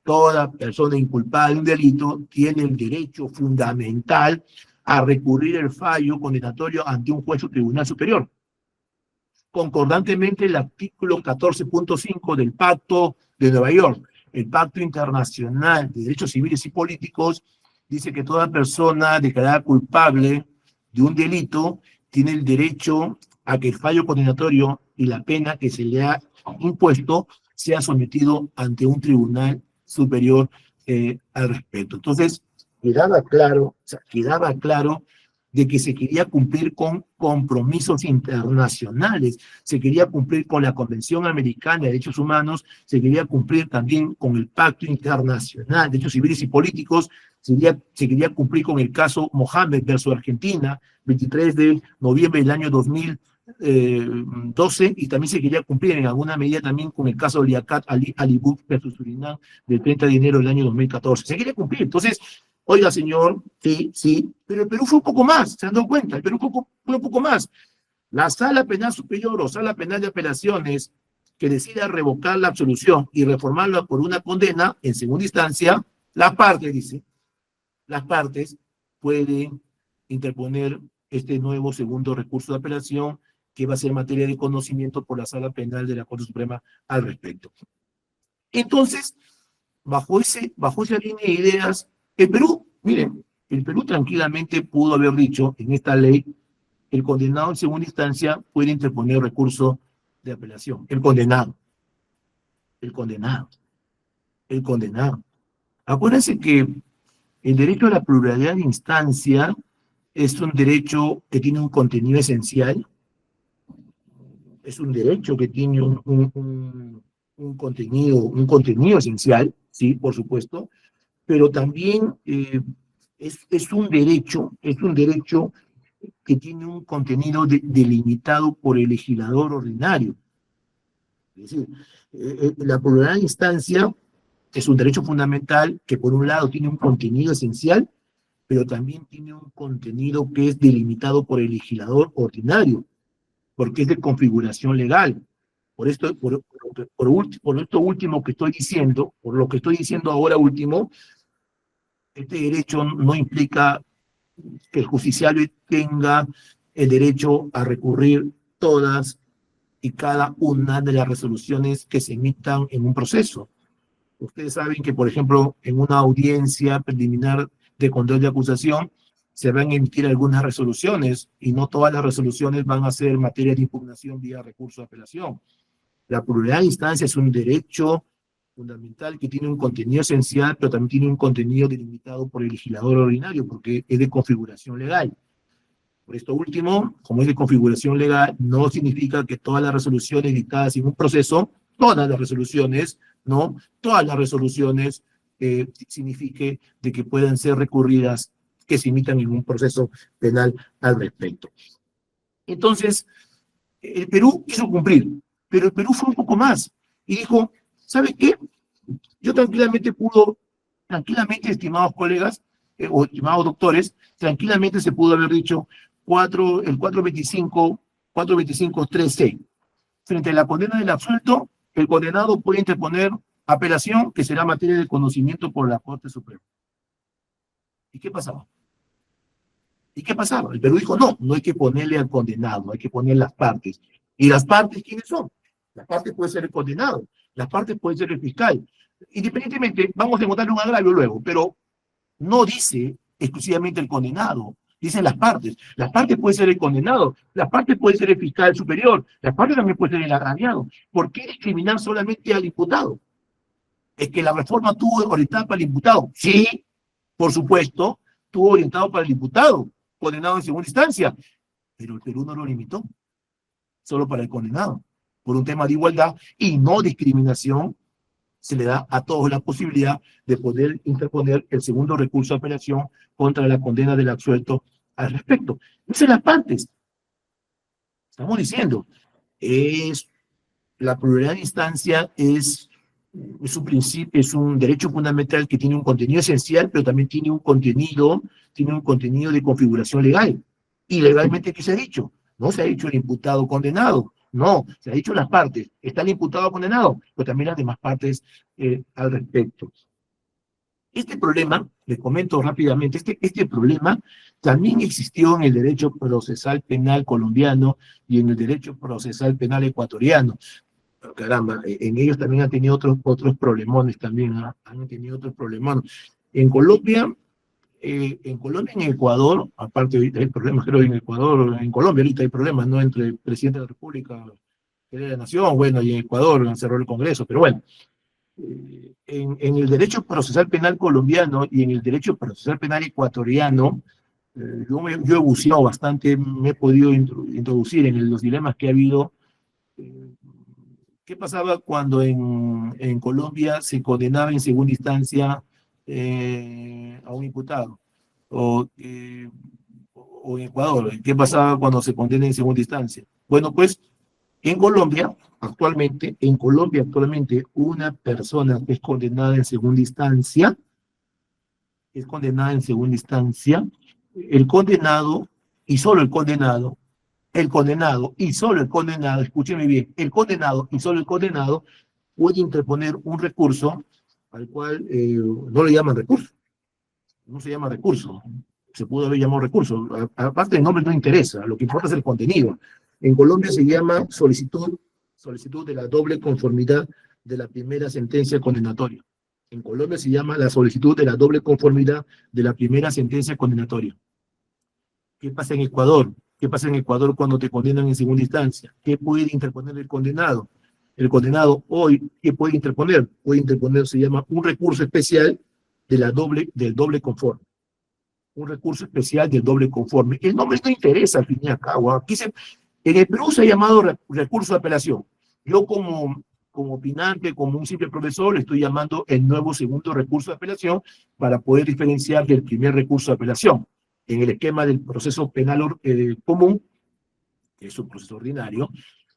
Toda persona inculpada de un delito tiene el derecho fundamental a recurrir el fallo condenatorio ante un juez o tribunal superior. Concordantemente, el artículo 14.5 del Pacto de Nueva York, el Pacto Internacional de Derechos Civiles y Políticos, dice que toda persona declarada culpable de un delito tiene el derecho a que el fallo condenatorio y la pena que se le ha impuesto sea sometido ante un tribunal superior al respecto. Entonces, quedaba claro de que se quería cumplir con compromisos internacionales, se quería cumplir con la Convención Americana de Derechos Humanos, se quería cumplir también con el Pacto Internacional de Derechos Civiles y Políticos, se quería cumplir con el caso Mohammed versus Argentina, 23 de noviembre del año 2012, y también se quería cumplir en alguna medida también con el caso de Liaquat Ali Bush versus Surinam del 30 de enero del año 2014. Se quería cumplir. Entonces, oiga, señor, sí, pero el Perú fue un poco más, ¿se han dado cuenta? El Perú fue un poco más. La Sala Penal Superior o Sala Penal de Apelaciones que decida revocar la absolución y reformarla por una condena, en segunda instancia, las partes pueden interponer este nuevo segundo recurso de apelación que va a ser materia de conocimiento por la Sala Penal de la Corte Suprema al respecto. Entonces, bajo esa línea de ideas, el Perú tranquilamente pudo haber dicho en esta ley, el condenado en segunda instancia puede interponer recurso de apelación. El condenado. Acuérdense que el derecho a la pluralidad de instancia es un derecho que tiene un contenido esencial, es un derecho que tiene un contenido esencial, sí, por supuesto, pero también es un derecho que tiene un contenido delimitado por el legislador ordinario. Es decir, la pluralidad de instancia es un derecho fundamental que por un lado tiene un contenido esencial, pero también tiene un contenido que es delimitado por el legislador ordinario, porque es de configuración legal. Por esto último que estoy diciendo, por lo que estoy diciendo ahora último, este derecho no implica que el justiciable tenga el derecho a recurrir todas y cada una de las resoluciones que se emitan en un proceso. Ustedes saben que, por ejemplo, en una audiencia preliminar de control de acusación se van a emitir algunas resoluciones y no todas las resoluciones van a ser materia de impugnación vía recurso de apelación. La pluralidad de instancia es un derecho fundamental que tiene un contenido esencial, pero también tiene un contenido delimitado por el legislador ordinario, porque es de configuración legal. Por esto último, como es de configuración legal, no significa que todas las resoluciones dictadas en un proceso, todas las resoluciones, ¿no? Todas las resoluciones signifique de que puedan ser recurridas, que se emitan en un proceso penal al respecto. Entonces, el Perú quiso cumplir, pero el Perú fue un poco más y dijo, ¿sabes qué? Yo tranquilamente, estimados colegas, o estimados doctores, tranquilamente se pudo haber dicho el 425.3c. Frente a la condena del absuelto, el condenado puede interponer apelación que será materia de conocimiento por la Corte Suprema. ¿Y qué pasaba? El Perú dijo, no hay que ponerle al condenado, hay que poner las partes. ¿Y las partes quiénes son? Las partes puede ser el condenado, las partes puede ser el fiscal. Independientemente, vamos a encontrarle un agravio luego, pero no dice exclusivamente el condenado, dicen las partes. Las partes puede ser el condenado, las partes puede ser el fiscal superior, las partes también puede ser el agraviado. ¿Por qué discriminar solamente al imputado? ¿Es que la reforma tuvo orientada para el imputado? Sí, por supuesto, tuvo orientado para el imputado, condenado en segunda instancia, pero el Perú no lo limitó, solo para el condenado. Por un tema de igualdad y no discriminación, se le da a todos la posibilidad de poder interponer el segundo recurso de apelación contra la condena del absuelto al respecto. Dicen las partes. Estamos diciendo, la pluralidad de instancia es un principio, es un derecho fundamental que tiene un contenido esencial, pero también tiene un contenido de configuración legal. Y legalmente, ¿qué se ha dicho? No se ha dicho el imputado condenado, no, se ha dicho las partes. Está el imputado condenado, pero también las demás partes al respecto. Este problema, les comento rápidamente, este problema también existió en el derecho procesal penal colombiano y en el derecho procesal penal ecuatoriano. Pero caramba, en ellos también han tenido otros problemones también, han tenido otros problemones. En Colombia y en Ecuador, aparte ahorita hay problemas, creo, en Ecuador, en Colombia ahorita hay problemas, ¿no? Entre el presidente de la República y de la Nación, bueno, y en Ecuador cerró el Congreso, pero bueno. En el derecho procesal penal colombiano y en el derecho procesal penal ecuatoriano, yo he buceado bastante, me he podido introducir en los dilemas que ha habido. ¿Qué pasaba cuando en Colombia se condenaba en segunda instancia a un imputado? O en Ecuador, ¿qué pasaba cuando se condena en segunda instancia? Bueno, pues en Colombia, actualmente, una persona que es condenada en segunda instancia, el condenado y solo el condenado, escúcheme bien, el condenado y solo el condenado puede interponer un recurso al cual no le llaman recurso. No se llama recurso. Se pudo haber llamado recurso. Aparte el nombre no interesa, lo que importa es el contenido. En Colombia se llama solicitud de la doble conformidad de la primera sentencia condenatoria. En Colombia se llama la solicitud de la doble conformidad de la primera sentencia condenatoria. ¿Qué pasa en Ecuador? ¿Qué pasa en Ecuador cuando te condenan en segunda instancia? ¿Qué puede interponer el condenado? El condenado hoy, ¿qué puede interponer? Se llama un recurso especial del doble conforme. Un recurso especial del doble conforme. El nombre no interesa al fin y al cabo. En el Perú se ha llamado recurso de apelación. Yo como opinante, como un simple profesor, le estoy llamando el nuevo segundo recurso de apelación para poder diferenciar del primer recurso de apelación. En el esquema del proceso penal común, que es un proceso ordinario,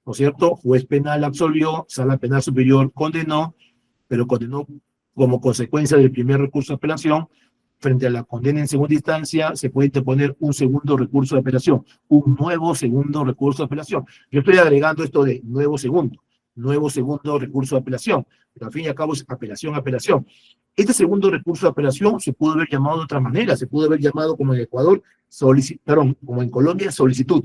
¿no es cierto? Juez penal absolvió, sala penal superior condenó, pero condenó como consecuencia del primer recurso de apelación. Frente a la condena en segunda instancia, se puede interponer un segundo recurso de apelación, un nuevo segundo recurso de apelación. Yo estoy agregando esto de nuevo segundo recurso de apelación, pero al fin y al cabo es apelación. Este segundo recurso de apelación se pudo haber llamado de otra manera, se pudo haber llamado como en Ecuador, como en Colombia, solicitud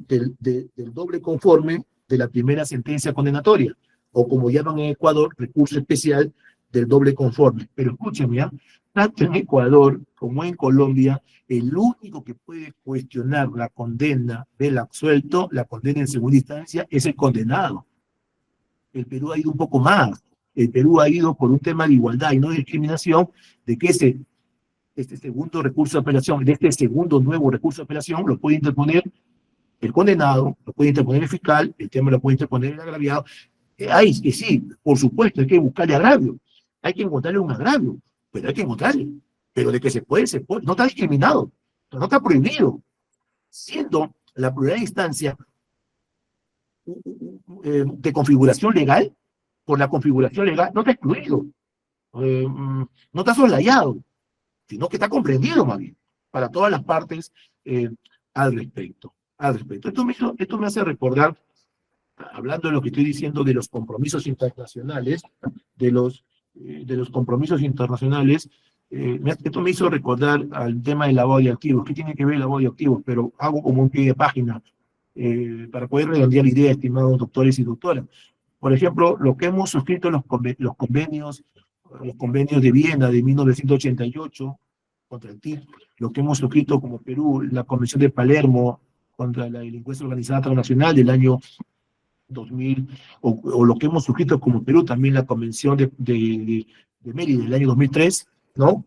del doble conforme de la primera sentencia condenatoria, o como llaman en Ecuador, recurso especial del doble conforme. Pero escúcheme, ¿ah? Tanto en Ecuador como en Colombia, el único que puede cuestionar la condena del absuelto, la condena en segunda instancia, es el condenado. El Perú ha ido un poco más. El Perú ha ido por un tema de igualdad y no de discriminación, de que este segundo recurso de apelación, de este segundo nuevo recurso de apelación, lo puede interponer el condenado, lo puede interponer el fiscal, el tema lo puede interponer el agraviado. Hay que sí, por supuesto, hay que buscarle agravio, hay que encontrarle un agravio, pero hay que encontrarle. Pero de que se puede, no está discriminado, no está prohibido. Siendo la primera instancia de configuración legal, por la configuración legal, no está excluido, no está soslayado, sino que está comprendido más bien, para todas las partes al respecto. Esto me hace recordar, hablando de lo que estoy diciendo de los compromisos internacionales, esto me hizo recordar al tema del lavado de activos. ¿Qué tiene que ver el lavado de activos? Pero hago como un pie de página para poder redondear la idea, estimados doctores y doctoras. Por ejemplo, lo que hemos suscrito en los convenios de Viena de 1988 contra el TIP, lo que hemos suscrito como Perú, la Convención de Palermo contra la delincuencia organizada transnacional del año 2000, o lo que hemos suscrito como Perú también la Convención de Mérida del año 2003, ¿no?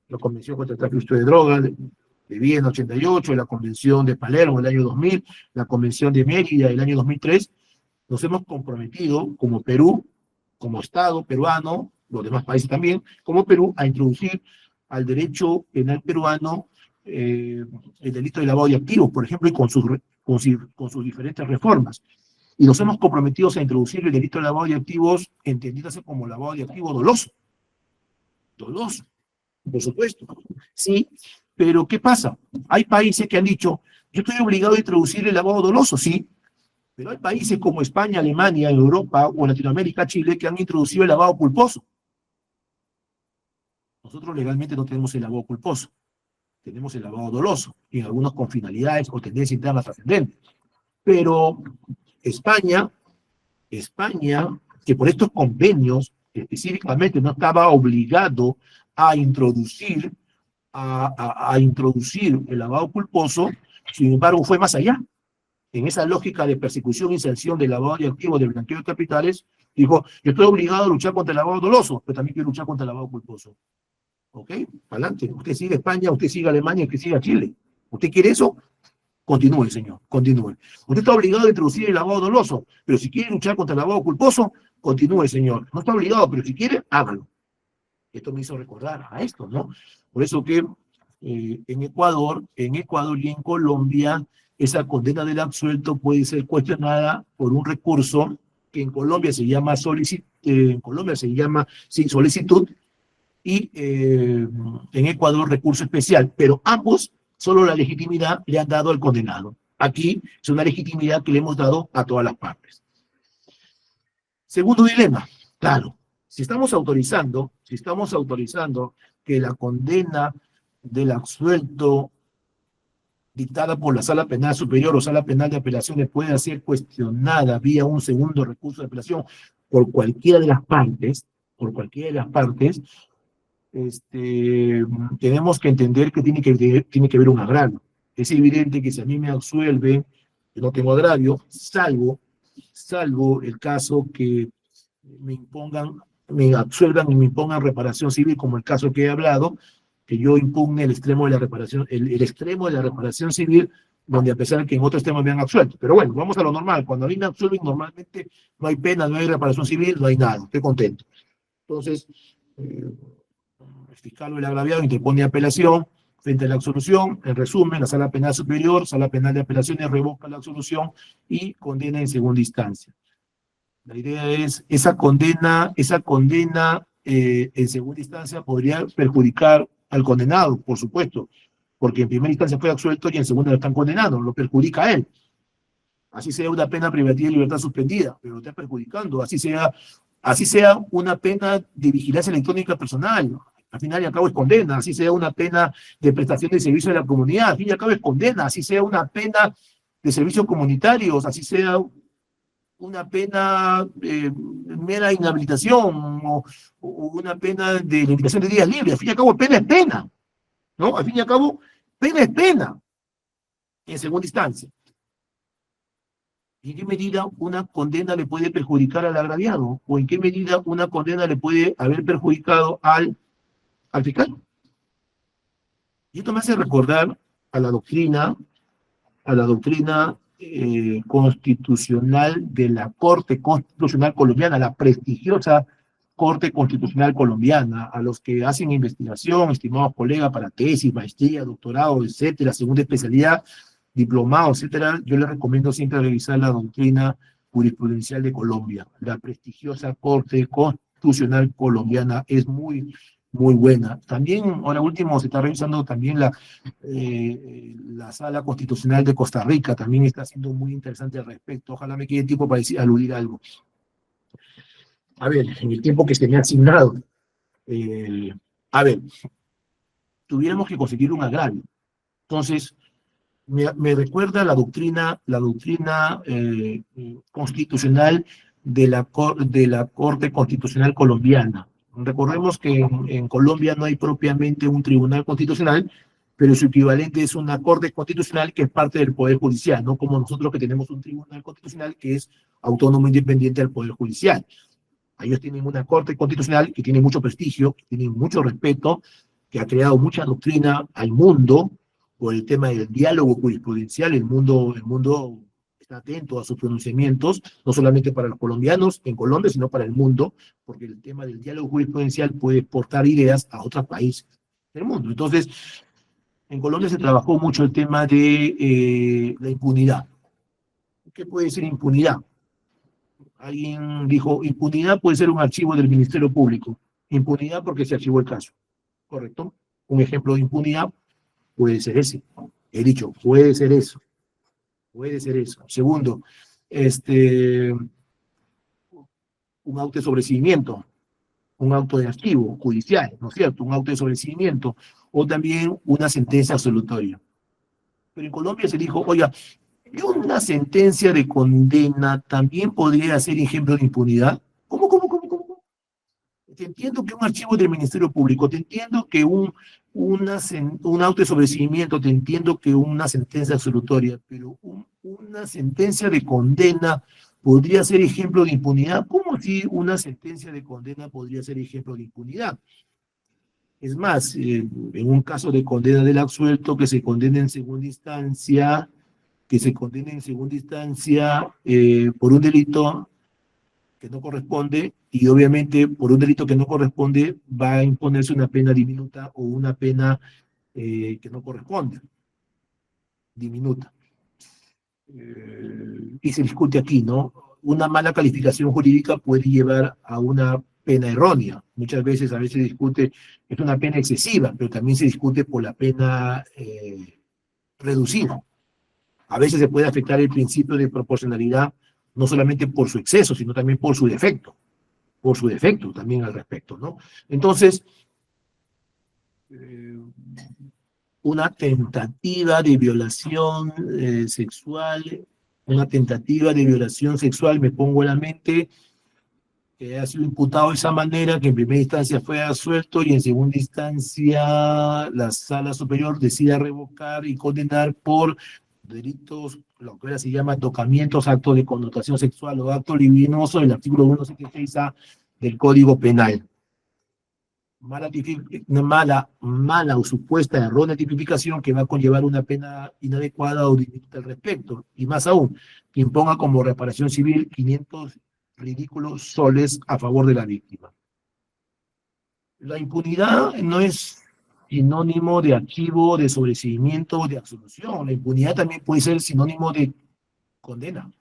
La Convención contra el tráfico de drogas de Viena 88, la Convención de Palermo del año 2000, la Convención de Mérida del año 2003, nos hemos comprometido como Perú, como Estado peruano, los demás países también, como Perú, a introducir al derecho penal peruano el delito de lavado de activos, por ejemplo, y con sus diferentes reformas. Y nos hemos comprometido a introducir el delito de lavado de activos, entendiéndose como lavado de activos doloso. Doloso, por supuesto. Sí, pero ¿qué pasa? Hay países que han dicho, yo estoy obligado a introducir el lavado doloso, sí, pero hay países como España, Alemania, Europa o Latinoamérica, Chile, que han introducido el lavado culposo. Nosotros legalmente no tenemos el lavado culposo, tenemos el lavado doloso, y en algunos con finalidades o tendencias internas trascendentes. Pero España, que por estos convenios específicamente no estaba obligado a introducir el lavado culposo, sin embargo fue más allá. En esa lógica de persecución y sanción del lavado de activos, del blanqueo de capitales, dijo, yo estoy obligado a luchar contra el lavado doloso, pero también quiero luchar contra el lavado culposo. ¿Ok? Para adelante. Usted sigue España, usted sigue Alemania, usted sigue Chile. ¿Usted quiere eso? Continúe, señor, continúe. Usted está obligado a introducir el lavado doloso, pero si quiere luchar contra el lavado culposo, continúe, señor. No está obligado, pero si quiere, hágalo. Esto me hizo recordar a esto, ¿no? Por eso que en Ecuador y en Colombia, esa condena del absuelto puede ser cuestionada por un recurso que en Colombia se llama solicitud y en Ecuador recurso especial, pero ambos solo la legitimidad le han dado al condenado. Aquí es una legitimidad que le hemos dado a todas las partes. Segundo dilema, claro, si estamos autorizando que la condena del absuelto dictada por la Sala Penal Superior o Sala Penal de Apelaciones pueda ser cuestionada vía un segundo recurso de apelación por cualquiera de las partes, tenemos que entender que tiene que haber un agravio. Es evidente que si a mí me absuelven, yo no tengo agravio, salvo el caso que me absuelvan y me impongan reparación civil, como el caso que he hablado, que yo impugne el extremo de la reparación, el extremo de la reparación civil, donde a pesar de que en otro extremo me han absuelto. Pero bueno, vamos a lo normal. Cuando a mí me absuelven, normalmente no hay pena, no hay reparación civil, no hay nada. Estoy contento. Entonces, el fiscal o el agraviado interpone apelación frente a la absolución. En resumen, la Sala Penal Superior, Sala Penal de Apelaciones revoca la absolución y condena en segunda instancia. La idea es, esa condena en segunda instancia podría perjudicar al condenado, por supuesto, porque en primera instancia fue absuelto y en segunda lo están condenando, lo perjudica a él. Así sea una pena privativa de libertad suspendida, pero lo está perjudicando, así sea una pena de vigilancia electrónica personal, al final y al cabo es condena, así sea una pena de prestación de servicio de la comunidad, al fin y al cabo es condena, así sea una pena de servicios comunitarios, así sea una pena mera inhabilitación o una pena de limitación de días libres. Al fin y al cabo, pena es pena, ¿no? Al fin y al cabo, pena es pena en segunda instancia. ¿Y en qué medida una condena le puede perjudicar al agraviado? ¿O en qué medida una condena le puede haber perjudicado al fiscal? Y esto me hace recordar a la doctrina constitucional de la Corte Constitucional Colombiana, la prestigiosa Corte Constitucional Colombiana, a los que hacen investigación, estimados colegas, para tesis, maestría, doctorado, etcétera, segunda especialidad, diplomado, etcétera, yo les recomiendo siempre revisar la doctrina jurisprudencial de Colombia. La prestigiosa Corte Constitucional Colombiana es muy, muy buena. También, ahora último, se está revisando también la Sala Constitucional de Costa Rica, también está siendo muy interesante al respecto. Ojalá me quede tiempo para aludir algo. A ver, en el tiempo que se me ha asignado, tuviéramos que conseguir un agravio. Entonces, me recuerda la doctrina constitucional de la Corte Constitucional Colombiana. Recordemos que en Colombia no hay propiamente un tribunal constitucional, pero su equivalente es una Corte Constitucional que es parte del Poder Judicial, no como nosotros que tenemos un tribunal constitucional que es autónomo e independiente del Poder Judicial. Ellos tienen una Corte Constitucional que tiene mucho prestigio, que tiene mucho respeto, que ha creado mucha doctrina al mundo por el tema del diálogo jurisprudencial. El mundo está atento a sus pronunciamientos, no solamente para los colombianos en Colombia, sino para el mundo, porque el tema del diálogo jurisprudencial puede exportar ideas a otros países del mundo. Entonces, en Colombia se trabajó mucho el tema de la impunidad. ¿Qué puede ser impunidad? Alguien dijo, impunidad puede ser un archivo del Ministerio Público. Impunidad porque se archivó el caso. ¿Correcto? Un ejemplo de impunidad puede ser ese. He dicho, puede ser eso. Puede ser eso. Segundo, un auto de sobreseimiento, un auto de archivo judicial, ¿no es cierto? Un auto de sobreseimiento, o también una sentencia absolutoria. Pero en Colombia se dijo, oiga, ¿y una sentencia de condena también podría ser ejemplo de impunidad? ¿Cómo? Te entiendo que un archivo del Ministerio Público, te entiendo que un auto de sobreseimiento, te entiendo que una sentencia absolutoria, pero una sentencia de condena podría ser ejemplo de impunidad. ¿Cómo si una sentencia de condena podría ser ejemplo de impunidad? Es más, en un caso de condena del absuelto, que se condena en segunda instancia, por un delito que no corresponde, y obviamente por un delito que no corresponde va a imponerse una pena diminuta o una pena que no corresponde, diminuta. Y se discute aquí, ¿no? Una mala calificación jurídica puede llevar a una pena errónea. Muchas veces, a veces se discute, es una pena excesiva, pero también se discute por la pena reducida. A veces se puede afectar el principio de proporcionalidad, no solamente por su exceso, sino también por su defecto también al respecto, ¿no? Entonces, una tentativa de violación sexual, me pongo en la mente, que ha sido imputado de esa manera, que en primera instancia fue absuelto y en segunda instancia la Sala Superior decide revocar y condenar por delitos, lo que ahora se llama tocamientos, actos de connotación sexual o acto libidinoso, el artículo 176A del Código Penal. Mala o supuesta errónea tipificación que va a conllevar una pena inadecuada o diminuta al respecto. Y más aún, que imponga como reparación civil 500 ridículos soles a favor de la víctima. La impunidad no es sinónimo de archivo, de sobreseimiento, de absolución. La impunidad también puede ser sinónimo de condena.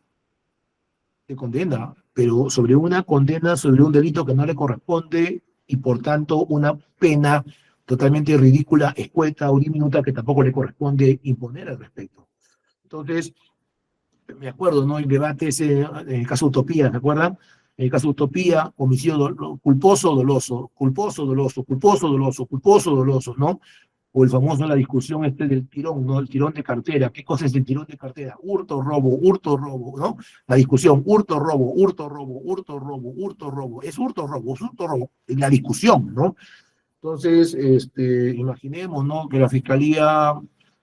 Pero sobre una condena, sobre un delito que no le corresponde y por tanto una pena totalmente ridícula, escueta o diminuta que tampoco le corresponde imponer al respecto. Entonces, me acuerdo, ¿no? El debate ese, en el caso Utopía, ¿se acuerdan? En el caso Utopía, homicidio culposo, doloso, ¿no? o el famoso, la discusión del tirón, ¿no? El tirón de cartera. ¿Qué cosa es el tirón de cartera? Hurto, robo, ¿no? La discusión, hurto, robo, hurto, robo, hurto, robo, hurto, robo. Es hurto, robo, es hurto, robo. La discusión, ¿no? Entonces, imaginemos, ¿no? Que la fiscalía,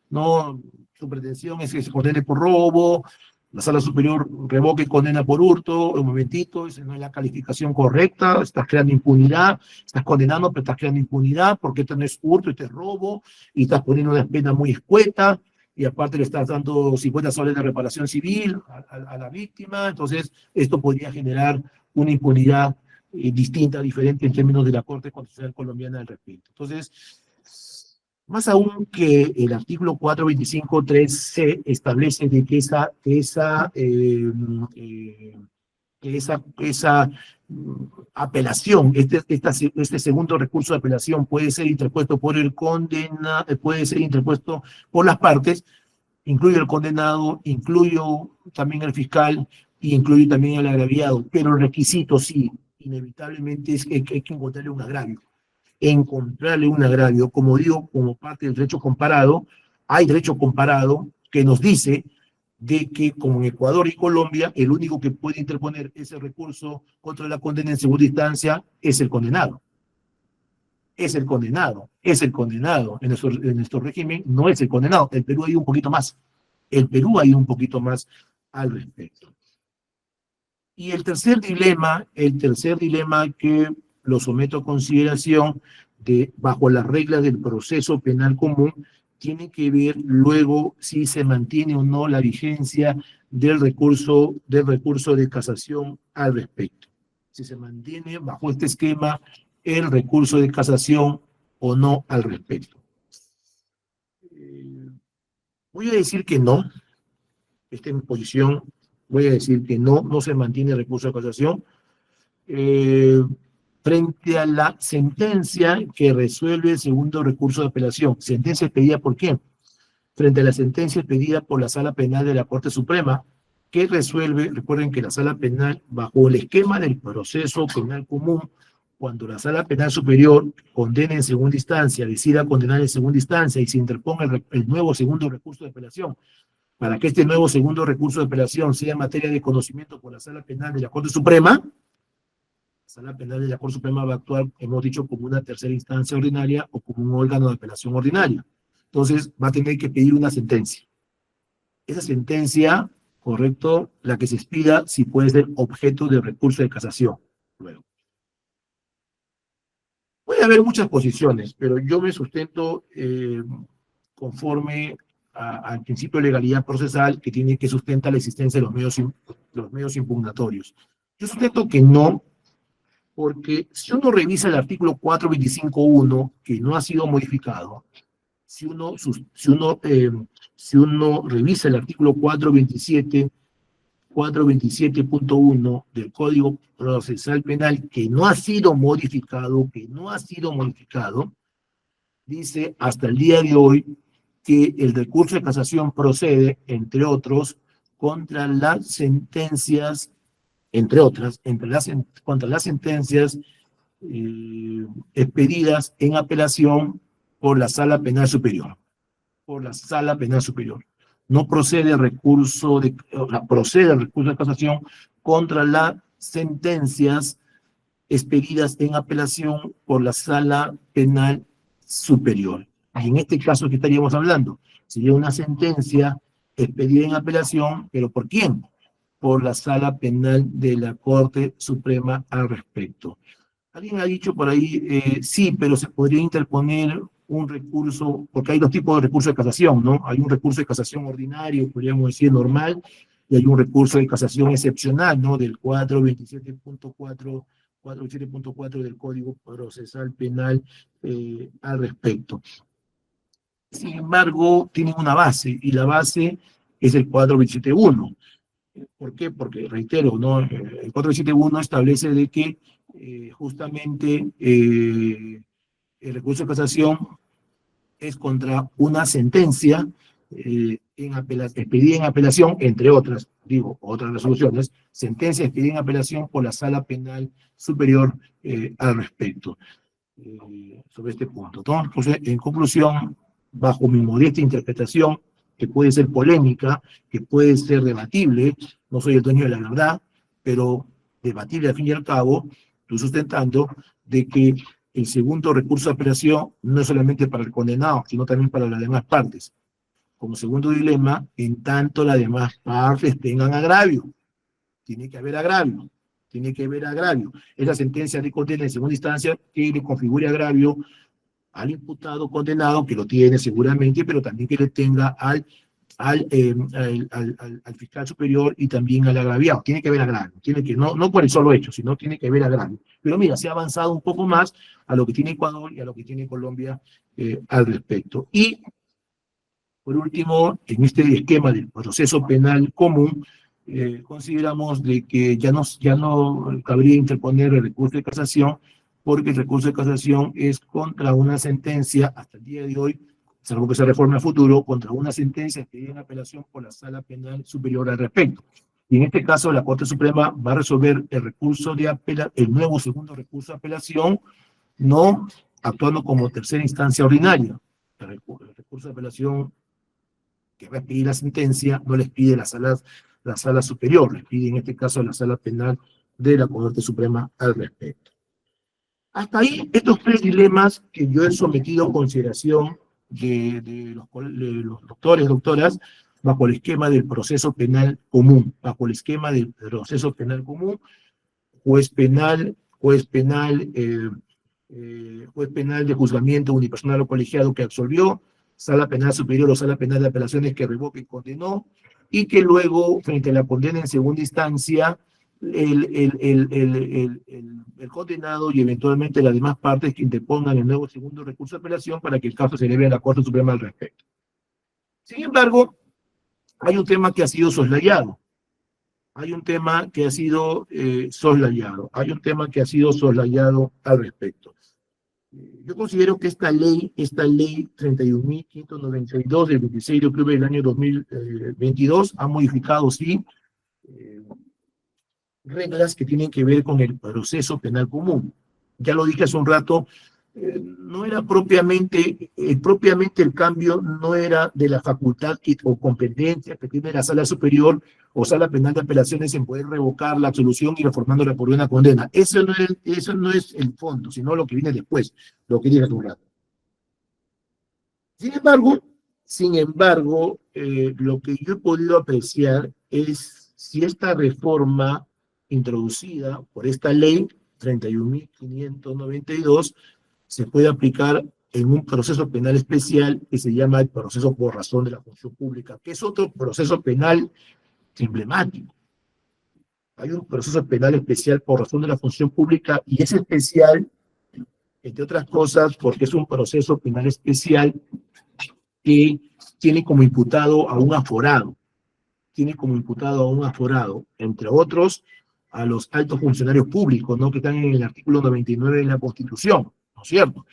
¿no? Su pretensión es que se condene por robo, la sala superior revoque y condena por hurto, un momentito, esa no es la calificación correcta, estás creando impunidad, estás condenando, pero estás creando impunidad, porque esto no es hurto, esto es robo, y estás poniendo una pena muy escueta, y aparte le estás dando 50 soles de reparación civil a la víctima, entonces esto podría generar una impunidad distinta, diferente en términos de la Corte Constitucional Colombiana al respecto. Entonces, más aún que el artículo 425.3c establece de que esa apelación, este segundo recurso de apelación puede ser interpuesto por el puede ser interpuesto por las partes, incluye el condenado, incluyo también el fiscal y incluye también el agraviado, pero el requisito sí, inevitablemente es que hay que encontrarle un agravio. Encontrarle un agravio, como digo, como parte del derecho comparado, hay derecho comparado que nos dice de que, como en Ecuador y Colombia, el único que puede interponer ese recurso contra la condena en segunda instancia es el condenado. Es el condenado. En nuestro régimen no es el condenado. El Perú ha ido un poquito más. El Perú ha ido un poquito más al respecto. Y el tercer dilema que lo someto a consideración bajo las reglas del proceso penal común, tiene que ver luego si se mantiene o no la vigencia del recurso de casación al respecto. Si se mantiene bajo este esquema el recurso de casación o no al respecto. Voy a decir que no. Esta es mi posición. Voy a decir que no se mantiene el recurso de casación. Frente a la sentencia que resuelve el segundo recurso de apelación. ¿Sentencia expedida por quién? Frente a la sentencia expedida por la Sala Penal de la Corte Suprema, que resuelve, recuerden que la Sala Penal, bajo el esquema del proceso penal común, cuando la Sala Penal Superior condena en segunda instancia, decida condenar en segunda instancia y se interponga el nuevo segundo recurso de apelación, para que este nuevo segundo recurso de apelación sea materia de conocimiento por la Sala Penal de la Corte Suprema, la Sala Penal de la Corte Suprema va a actuar, hemos dicho, como una tercera instancia ordinaria o como un órgano de apelación ordinaria. Entonces, va a tener que pedir una sentencia. Esa sentencia, correcto, la que se expida, si puede ser objeto de recurso de casación. Luego. Puede haber muchas posiciones, pero yo me sustento conforme al principio de legalidad procesal que sustenta la existencia de los medios impugnatorios. Yo sustento que no, porque si uno revisa el artículo 425.1, que no ha sido modificado, si uno revisa el artículo 427.1 del Código Procesal Penal, que no ha sido modificado, dice hasta el día de hoy que el recurso de casación procede, entre otros, contra las sentencias, contra las sentencias expedidas en apelación por la Sala Penal Superior. No procede el recurso de casación contra las sentencias expedidas en apelación por la Sala Penal Superior. Y en este caso, ¿qué estaríamos hablando? Sería una sentencia expedida en apelación, ¿pero por quién? Por la Sala Penal de la Corte Suprema al respecto. Alguien ha dicho por ahí, sí, pero se podría interponer un recurso, porque hay dos tipos de recurso de casación, ¿no? Hay un recurso de casación ordinario, podríamos decir normal, y hay un recurso de casación excepcional, ¿no? Del 427.4 del Código Procesal Penal al respecto. Sin embargo, tienen una base, y la base es el 427.1. ¿Por qué? Porque, reitero, ¿no? El 427.1 establece de que justamente el recurso de casación es contra una sentencia expedida en apelación, entre otras, otras resoluciones, sentencia expedida en apelación por la Sala Penal Superior al respecto. sobre este punto, ¿no? Entonces, en conclusión, bajo mi modesta interpretación, que puede ser polémica, que puede ser debatible, no soy el dueño de la verdad, pero debatible al fin y al cabo, estoy sustentando de que el segundo recurso de apelación no es solamente para el condenado, sino también para las demás partes. Como segundo dilema, en tanto las demás partes tengan agravio. Tiene que haber agravio. Tiene que haber agravio. Esa sentencia de condena en segunda instancia que le configure agravio al imputado condenado, que lo tiene seguramente, pero también que le tenga al fiscal superior y también al agraviado. Tiene que haber agravio. Tiene que, no por el solo hecho, sino tiene que haber agravio. Pero mira, se ha avanzado un poco más a lo que tiene Ecuador y a lo que tiene Colombia al respecto. Y, por último, en este esquema del proceso penal común, consideramos de que ya no cabría interponer el recurso de casación, porque el recurso de casación es contra una sentencia, hasta el día de hoy, salvo que se reforme a futuro, contra una sentencia que en apelación por la Sala Penal Superior al respecto. Y en este caso, la Corte Suprema va a resolver el recurso de el nuevo segundo recurso de apelación, no actuando como tercera instancia ordinaria. El recurso de apelación que va a expedir la sentencia no les pide la sala superior, les pide en este caso la Sala Penal de la Corte Suprema al respecto. Hasta ahí, estos tres dilemas que yo he sometido a consideración de los doctores, doctoras, bajo el esquema del proceso penal común, juez penal de juzgamiento unipersonal o colegiado que absolvió, Sala Penal Superior o Sala Penal de Apelaciones que revoca y condenó, y que luego, frente a la condena en segunda instancia, el condenado y eventualmente las demás partes que interpongan el nuevo segundo recurso de apelación para que el caso se eleve a la Corte Suprema al respecto. Sin embargo, hay un tema que ha sido soslayado. Hay un tema que ha sido soslayado al respecto. Yo considero que esta ley 31.592 del 26 de octubre del año 2022 ha modificado, sí, reglas que tienen que ver con el proceso penal común. Ya lo dije hace un rato, no era propiamente el cambio no era de la facultad o competencia que tiene la Sala Superior o Sala Penal de Apelaciones en poder revocar la absolución y reformándola por una condena. Eso no es el fondo, sino lo que viene después, lo que dije hace un rato. Sin embargo, lo que yo he podido apreciar es si esta reforma introducida por esta ley 31.592 se puede aplicar en un proceso penal especial que se llama el proceso por razón de la función pública, que es otro proceso penal emblemático. Hay un proceso penal especial por razón de la función pública y es especial, entre otras cosas, porque es un proceso penal especial que tiene como imputado a un aforado. Entre otros, a los altos funcionarios públicos, ¿no?, que están en el artículo 99 de la Constitución, ¿no es cierto?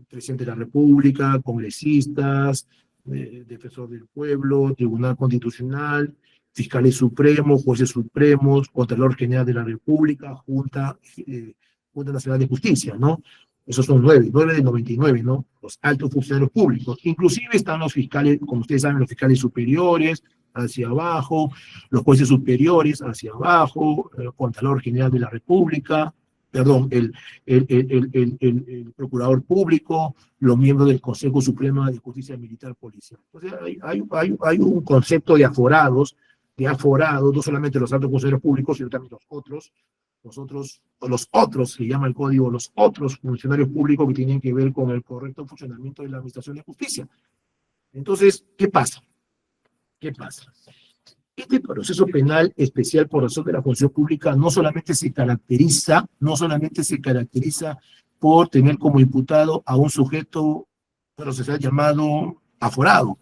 Presidente de la República, congresistas, defensor del pueblo, Tribunal Constitucional, fiscales supremos, jueces supremos, Contralor General de la República, Junta Nacional de Justicia, ¿no? Esos son 9 de 99, ¿no? Los altos funcionarios públicos. Inclusive están los fiscales, como ustedes saben, los fiscales superiores, hacia abajo, los jueces superiores hacia abajo, el Contralor General de la República, perdón, el Procurador Público, los miembros del Consejo Supremo de Justicia Militar Policial. Entonces hay un concepto de aforados, no solamente los altos funcionarios públicos, sino también los otros, se llama el código, los otros funcionarios públicos que tienen que ver con el correcto funcionamiento de la administración de justicia. Entonces, ¿qué pasa? Este proceso penal especial por razón de la función pública no solamente se caracteriza por tener como imputado a un sujeto procesal llamado aforado,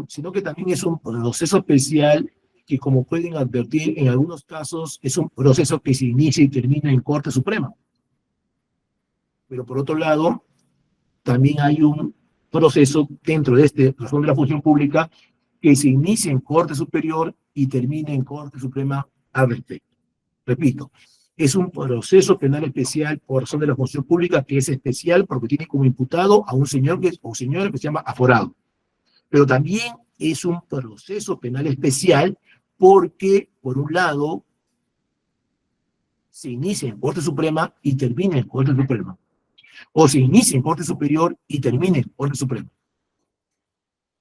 sino que también es un proceso especial que, como pueden advertir, en algunos casos es un proceso que se inicia y termina en Corte Suprema. Pero por otro lado, también hay un proceso dentro de este razón de la función pública que se inicia en Corte Superior y termina en Corte Suprema al respecto. Repito, es un proceso penal especial por razón de la función pública, que es especial porque tiene como imputado a un señor o señora que se llama aforado. Pero también es un proceso penal especial porque, por un lado, se inicia en Corte Suprema y termina en Corte Suprema. O se inicia en Corte Superior y termina en Corte Suprema.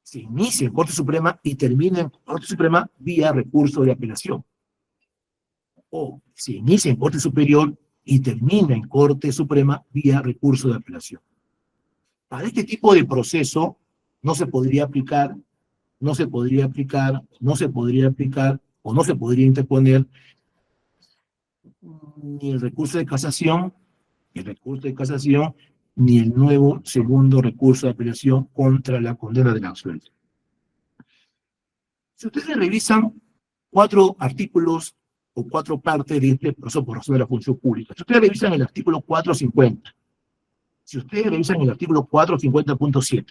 Se inicia en Corte Suprema y termina en Corte Suprema vía recurso de apelación. O se inicia en Corte Superior y termina en Corte Suprema vía recurso de apelación. Para este tipo de proceso no se podría aplicar o no se podría interponer ni el recurso de casación, ni el nuevo segundo recurso de apelación contra la condena del absuelto. Si ustedes revisan 4 artículos o 4 partes de este proceso por razón de la función pública, si ustedes revisan el artículo 450, si ustedes revisan el artículo 450.7,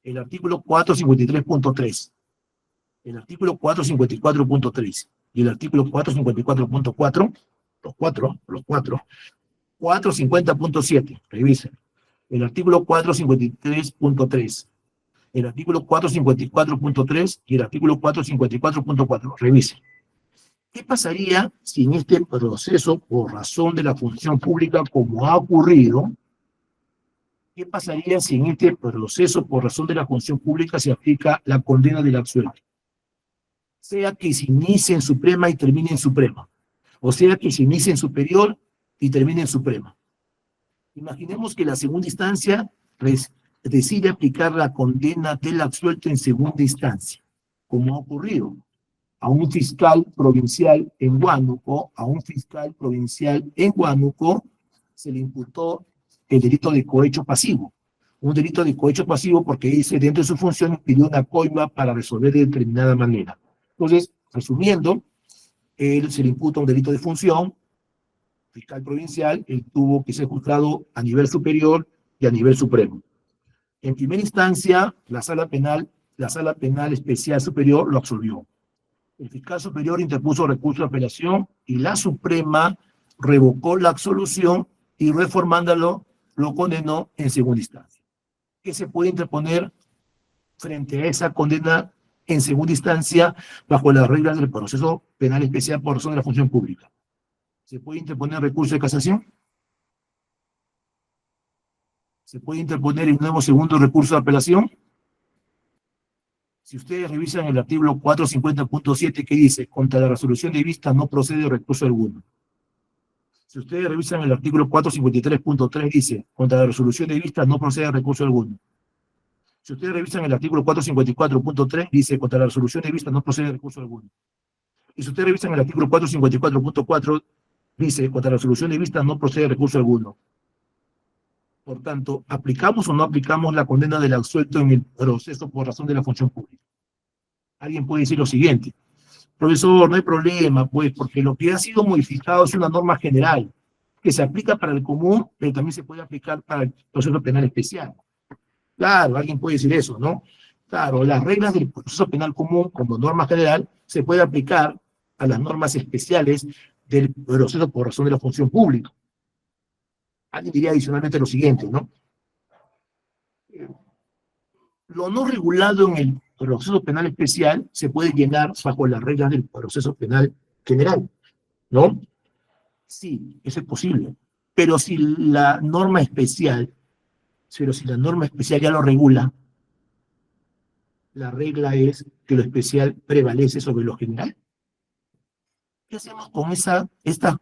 el artículo 453.3, el artículo 454.3 y el artículo 454.4, los cuatro, 450.7, revisen, el artículo 453.3, el artículo 454.3 y el artículo 454.4, revisen. ¿Qué pasaría si en este proceso, por razón de la función pública, como ha ocurrido, qué pasaría si en este proceso, por razón de la función pública, se aplica la condena del absuelto? Sea que se inicie en Suprema y termine en Suprema, o sea que se inicie en Superior y termine en Suprema. Imaginemos que la segunda instancia decide aplicar la condena del absuelto en segunda instancia, como ha ocurrido. A un fiscal provincial en Huánuco, se le imputó el delito de cohecho pasivo. Un delito de cohecho pasivo porque dice, dentro de su función, pidió una coima para resolver de determinada manera. Entonces, resumiendo, él se le imputa un delito de función, fiscal provincial, él tuvo que ser juzgado a nivel superior y a nivel supremo. En primera instancia, la sala penal especial superior lo absolvió. El fiscal superior interpuso recurso de apelación y la Suprema revocó la absolución y reformándolo lo condenó en segunda instancia. ¿Qué se puede interponer frente a esa condena en segunda instancia bajo las reglas del proceso penal especial por razón de la función pública? ¿Se puede interponer recurso de casación? ¿Se puede interponer el nuevo segundo recurso de apelación? Si ustedes revisan el artículo 450.7 que dice, contra la resolución de vista no procede recurso alguno. Si ustedes revisan el artículo 453.3 dice, contra la resolución de vista no procede recurso alguno. Si ustedes revisan el artículo 454.3 dice, contra la resolución de vista no procede recurso alguno. Y si ustedes revisan el artículo 454.4 dice, contra la resolución de vista no procede recurso alguno. Por tanto, ¿aplicamos o no aplicamos la condena del absuelto en el proceso por razón de la función pública? Alguien puede decir lo siguiente, profesor, no hay problema, pues, porque lo que ha sido modificado es una norma general, que se aplica para el común, pero también se puede aplicar para el proceso penal especial. Claro, alguien puede decir eso, ¿no? Claro, las reglas del proceso penal común, como norma general, se puede aplicar a las normas especiales del proceso por razón de la función pública. Alguien diría adicionalmente lo siguiente, ¿no? Lo no regulado en el proceso penal especial se puede llenar bajo las reglas del proceso penal general, ¿no? Sí, eso es posible. Pero si la norma especial ya lo regula, la regla es que lo especial prevalece sobre lo general. ¿Qué hacemos con estas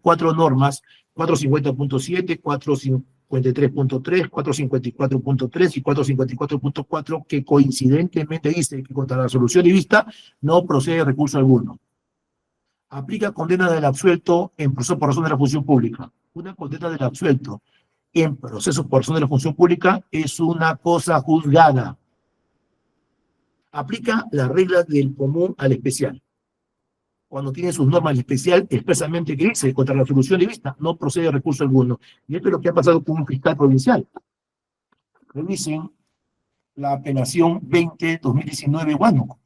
4 normas? 450.7, 453.3, 454.3 y 454.4, que coincidentemente dice que contra la resolución de vista no procede recurso alguno. Aplica condena del absuelto en proceso por razón de la función pública. Una condena del absuelto en proceso por razón de la función pública es una cosa juzgada. Aplica las reglas del común al especial. Cuando tiene sus normas el especial, expresamente que dice, contra la resolución de vista, no procede recurso alguno. Y esto es lo que ha pasado con un fiscal provincial. Revisen la apelación 20-2019 Huánuco.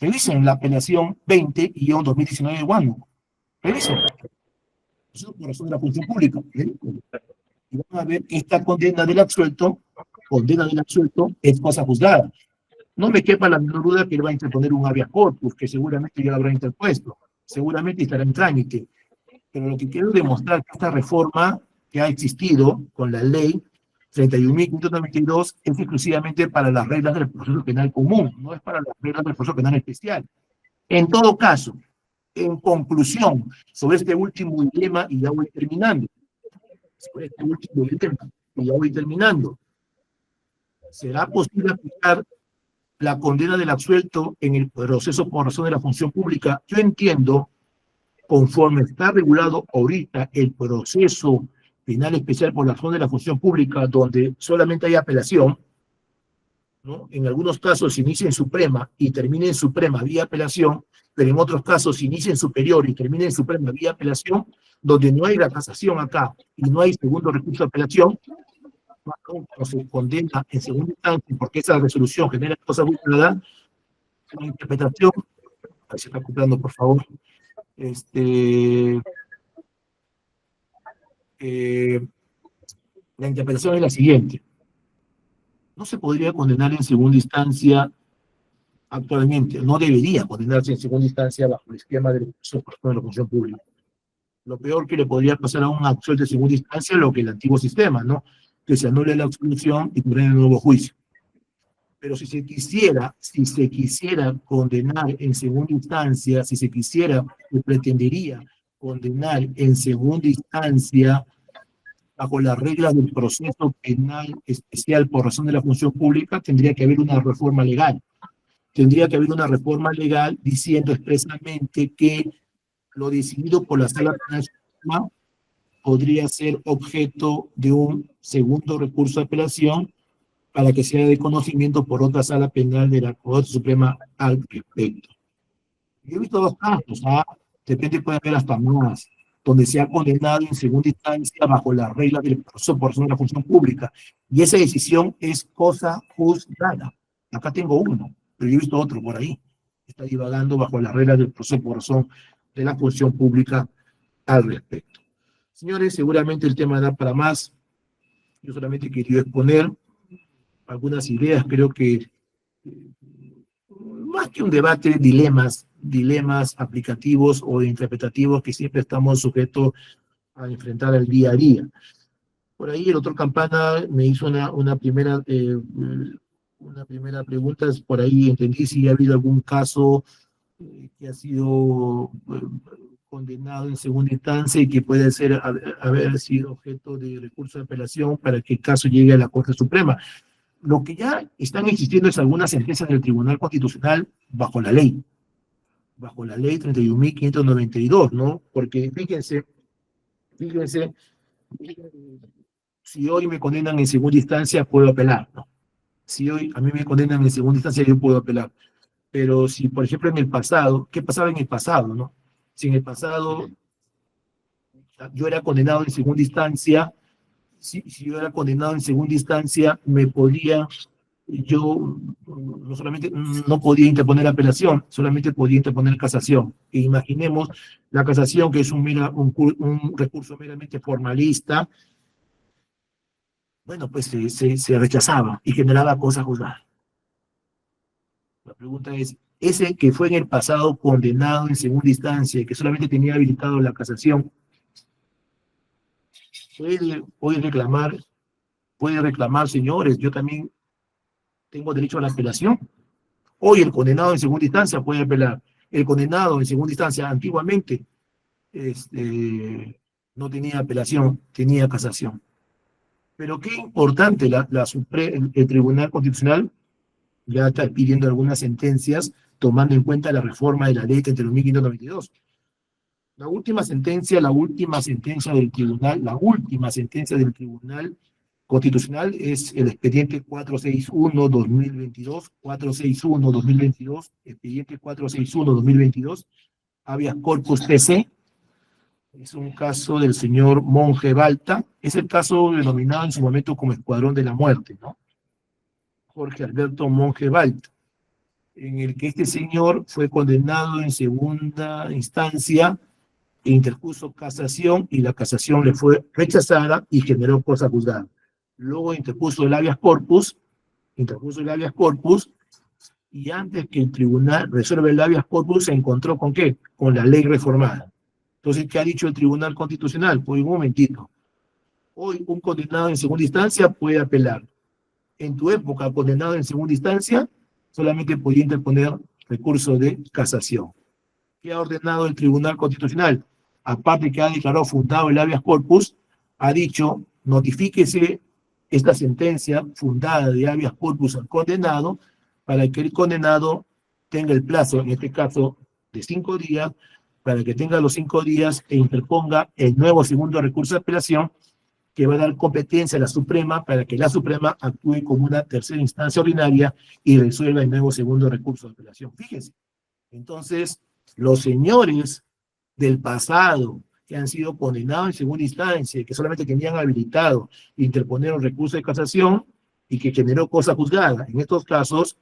Revisen la apelación 20-2019 Huánuco. Revisen. Eso por razón de la función pública. Y van a ver que esta condena del absuelto es cosa juzgada. No me quepa la menor duda que él va a interponer un habeas corpus, que seguramente ya lo habrá interpuesto, seguramente estará en trámite. Pero lo que quiero demostrar es que esta reforma que ha existido con la ley 31.592 es exclusivamente para las reglas del proceso penal común, no es para las reglas del proceso penal especial. En todo caso, en conclusión, sobre este último dilema, y ya voy terminando, ¿será posible aplicar la condena del absuelto en el proceso por razón de la función pública? Yo entiendo, conforme está regulado ahorita el proceso penal especial por razón de la función pública, donde solamente hay apelación, ¿no? En algunos casos se inicia en Suprema y termina en Suprema vía apelación, pero en otros casos se inicia en Superior y termina en Suprema vía apelación, donde no hay la casación acá y no hay segundo recurso de apelación, no se condena en segunda instancia porque esa resolución genera cosa juzgada, una interpretación, ahí se está acoplando por favor, la interpretación es la siguiente: no se podría condenar en segunda instancia actualmente, no debería condenarse en segunda instancia bajo el esquema del proceso de la función pública. Lo peor que le podría pasar a un absuelto de segunda instancia es lo que el antiguo sistema, ¿no? Que se anule la absolución y poner un nuevo juicio. Pero si se quisiera condenar en segunda instancia, si se quisiera, se pretendería condenar en segunda instancia bajo las reglas del proceso penal especial por razón de la función pública, tendría que haber una reforma legal. Tendría que haber una reforma legal diciendo expresamente que lo decidido por la Sala Penal Suprema podría ser objeto de un segundo recurso de apelación para que sea de conocimiento por otra Sala Penal de la Corte Suprema al respecto. Yo he visto dos casos, de repente puede haber hasta más, donde se ha condenado en segunda instancia bajo las reglas del proceso por razón de la función pública, y esa decisión es cosa juzgada. Acá tengo uno, pero yo he visto otro por ahí, está divagando bajo las reglas del proceso por razón de la función pública al respecto. Señores, seguramente el tema da para más. Yo solamente quería exponer algunas ideas, creo que más que un debate, dilemas aplicativos o interpretativos que siempre estamos sujetos a enfrentar el día a día. Por ahí el otro Campana me hizo una primera pregunta, por ahí entendí si ha habido algún caso que ha sido condenado en segunda instancia y que puede haber sido objeto de recurso de apelación para que el caso llegue a la Corte Suprema. Lo que ya están existiendo es algunas sentencias del Tribunal Constitucional bajo la ley 31.592, ¿no? Porque fíjense, si hoy me condenan en segunda instancia, puedo apelar, ¿no? Si hoy a mí me condenan en segunda instancia, yo puedo apelar. Pero si, por ejemplo, en el pasado, ¿qué pasaba en el pasado, no? Si en el pasado yo era condenado en segunda instancia, si yo era condenado en segunda instancia, yo no solamente no podía interponer apelación, solamente podía interponer casación. E imaginemos la casación, que es un recurso meramente formalista, bueno, pues se rechazaba y generaba cosa juzgada. La pregunta es, ese que fue en el pasado condenado en segunda instancia y que solamente tenía habilitado la casación, puede reclamar, señores, yo también tengo derecho a la apelación. Hoy el condenado en segunda instancia puede apelar. El condenado en segunda instancia antiguamente no tenía apelación, tenía casación. Pero qué importante, el Tribunal Constitucional ya está pidiendo algunas sentencias tomando en cuenta la reforma de la ley 31.592. La última sentencia del Tribunal Constitucional es el expediente 461-2022, expediente 461-2022, habeas corpus TC. Es un caso del señor Monje Balta, es el caso denominado en su momento como Escuadrón de la Muerte, ¿no? Jorge Alberto Monje Balta, en el que este señor fue condenado en segunda instancia interpuso casación y la casación le fue rechazada y generó cosa juzgada. Luego interpuso el habeas corpus, y antes que el tribunal resuelva el habeas corpus se encontró ¿con qué? Con la ley reformada. Entonces, ¿qué ha dicho el Tribunal Constitucional? Pues un momentito. Hoy un condenado en segunda instancia puede apelar. En tu época, condenado en segunda instancia, solamente podía interponer recurso de casación. ¿Qué ha ordenado el Tribunal Constitucional? Aparte que ha declarado fundado el habeas corpus, ha dicho, notifíquese esta sentencia fundada de habeas corpus al condenado, para que el condenado tenga el plazo, en este caso, de 5 días, para que tenga los 5 días e interponga el nuevo segundo recurso de apelación, que va a dar competencia a la Suprema para que la Suprema actúe como una tercera instancia ordinaria y resuelva el nuevo segundo recurso de apelación. Fíjense. Entonces, los señores del pasado que han sido condenados en segunda instancia y que solamente tenían habilitado interponer un recurso de casación y que generó cosa juzgada, en estos casos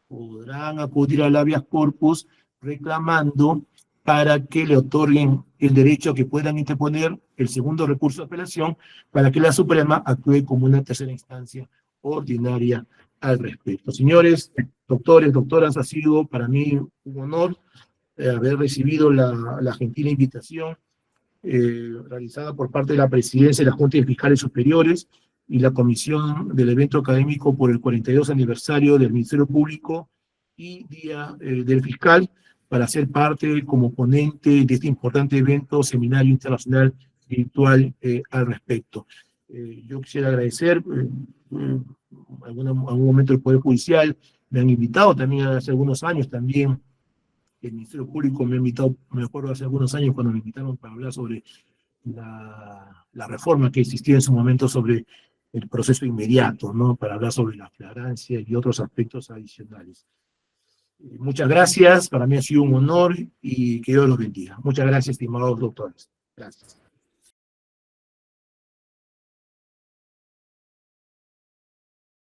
podrán acudir al habeas corpus reclamando para que le otorguen el derecho a que puedan interponer el segundo recurso de apelación para que la Suprema actúe como una tercera instancia ordinaria al respecto. Señores, doctores, doctoras, ha sido para mí un honor haber recibido la gentil invitación realizada por parte de la Presidencia de la Junta de Fiscales Superiores y la Comisión del Evento Académico por el 42 aniversario del Ministerio Público y Día del Fiscal, para ser parte como ponente de este importante evento, seminario internacional virtual al respecto. Yo quisiera agradecer, algún momento el Poder Judicial me han invitado también hace algunos años, también el Ministerio Público me ha invitado, me acuerdo hace algunos años cuando me invitaron para hablar sobre la reforma que existía en su momento sobre el proceso inmediato, ¿no? Para hablar sobre la flagrancia y otros aspectos adicionales. Muchas gracias, para mí ha sido un honor y que Dios los bendiga. Muchas gracias, estimados doctores. Gracias.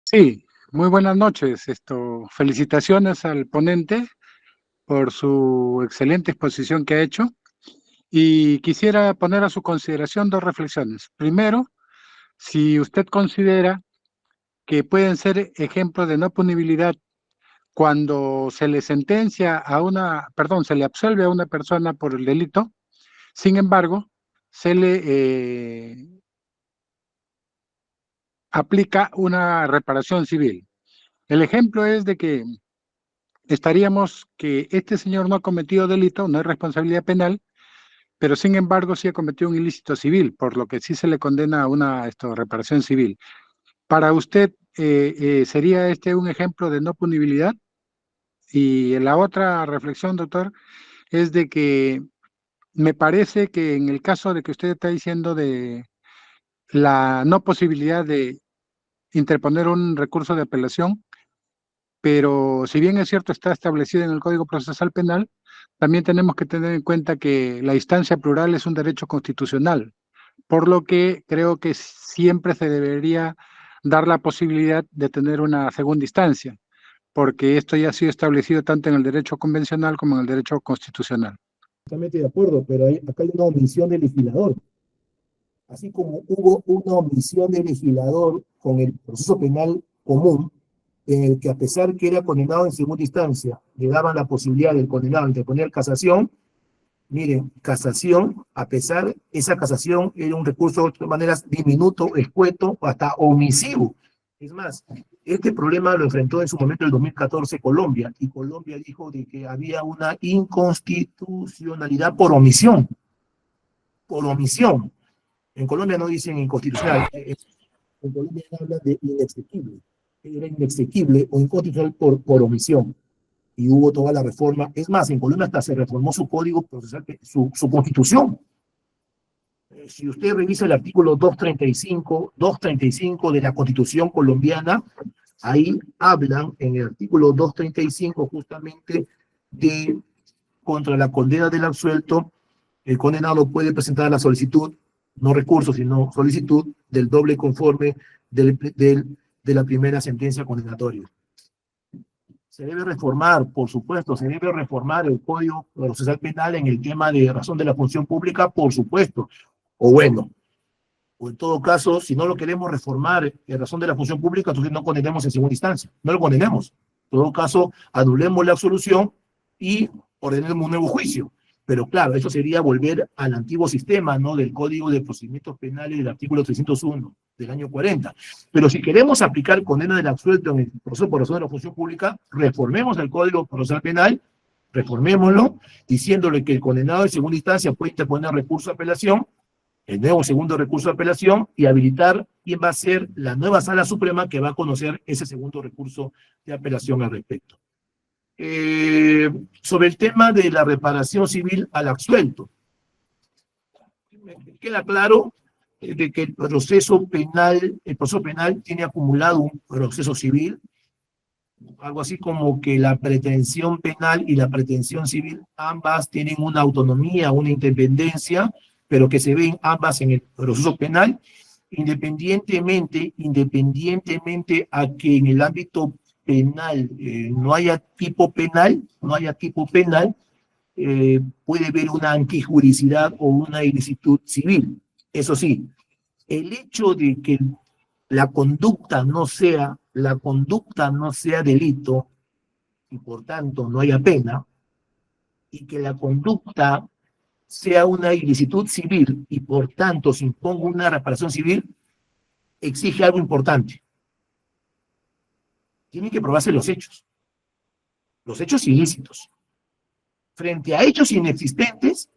Sí, muy buenas noches. Felicitaciones al ponente por su excelente exposición que ha hecho. Y quisiera poner a su consideración 2 reflexiones. Primero, si usted considera que pueden ser ejemplos de no punibilidad cuando se le sentencia a se le absuelve a una persona por el delito, sin embargo, se le aplica una reparación civil. El ejemplo es de que estaríamos que este señor no ha cometido delito, no hay responsabilidad penal, pero sin embargo sí ha cometido un ilícito civil, por lo que sí se le condena a una reparación civil. Para usted, ¿sería este un ejemplo de no punibilidad? Y la otra reflexión, doctor, es de que me parece que en el caso de que usted está diciendo de la no posibilidad de interponer un recurso de apelación, pero si bien es cierto está establecido en el Código Procesal Penal, también tenemos que tener en cuenta que la instancia plural es un derecho constitucional, por lo que creo que siempre se debería dar la posibilidad de tener una segunda instancia, porque esto ya ha sido establecido tanto en el derecho convencional como en el derecho constitucional. Totalmente de acuerdo, pero acá hay una omisión del legislador. Así como hubo una omisión del legislador con el proceso penal común, en el que a pesar que era condenado en segunda instancia, le daban la posibilidad del condenado de interponer casación. Miren, casación, a pesar, esa casación era un recurso de todas maneras diminuto, escueto o hasta omisivo. Es más, este problema lo enfrentó en su momento en el 2014 Colombia, y Colombia dijo de que había una inconstitucionalidad por omisión. Por omisión. En Colombia no dicen inconstitucional, en Colombia hablan de inexequible. Era inexequible o inconstitucional por omisión. Y hubo toda la reforma. Es más, en Colombia hasta se reformó su código procesal, su constitución. Si usted revisa el artículo 235 de la Constitución colombiana, ahí hablan en el artículo 235 justamente de contra la condena del absuelto, el condenado puede presentar la solicitud, no recurso, sino solicitud del doble conforme de la primera sentencia condenatoria. Se debe reformar, por supuesto, se debe reformar el Código Procesal Penal en el tema de razón de la función pública, por supuesto. O bueno, o en todo caso, si no lo queremos reformar en razón de la función pública, entonces no condenemos en segunda instancia, no lo condenemos. En todo caso, anulemos la absolución y ordenemos un nuevo juicio. Pero claro, eso sería volver al antiguo sistema, ¿no? Del Código de Procedimientos Penales del artículo 301 del año 40. Pero si queremos aplicar condena del absuelto en el proceso por razón de la función pública, reformemos el Código Procesal Penal, reformémoslo, diciéndole que el condenado en segunda instancia puede interponer recurso de apelación, el nuevo segundo recurso de apelación, y habilitar quién va a ser la nueva Sala Suprema que va a conocer ese segundo recurso de apelación al respecto. Sobre el tema de la reparación civil al absuelto, queda claro de que el proceso penal tiene acumulado un proceso civil, algo así como que la pretensión penal y la pretensión civil ambas tienen una autonomía, una independencia, pero que se ven ambas en el proceso penal, independientemente a que en el ámbito penal no haya tipo penal, puede haber una antijuricidad o una ilicitud civil. Eso sí, el hecho de que la conducta no sea delito y por tanto no haya pena, y que la conducta sea una ilicitud civil y por tanto se imponga una reparación civil, exige algo importante. Tienen que probarse los hechos ilícitos. Frente a hechos inexistentes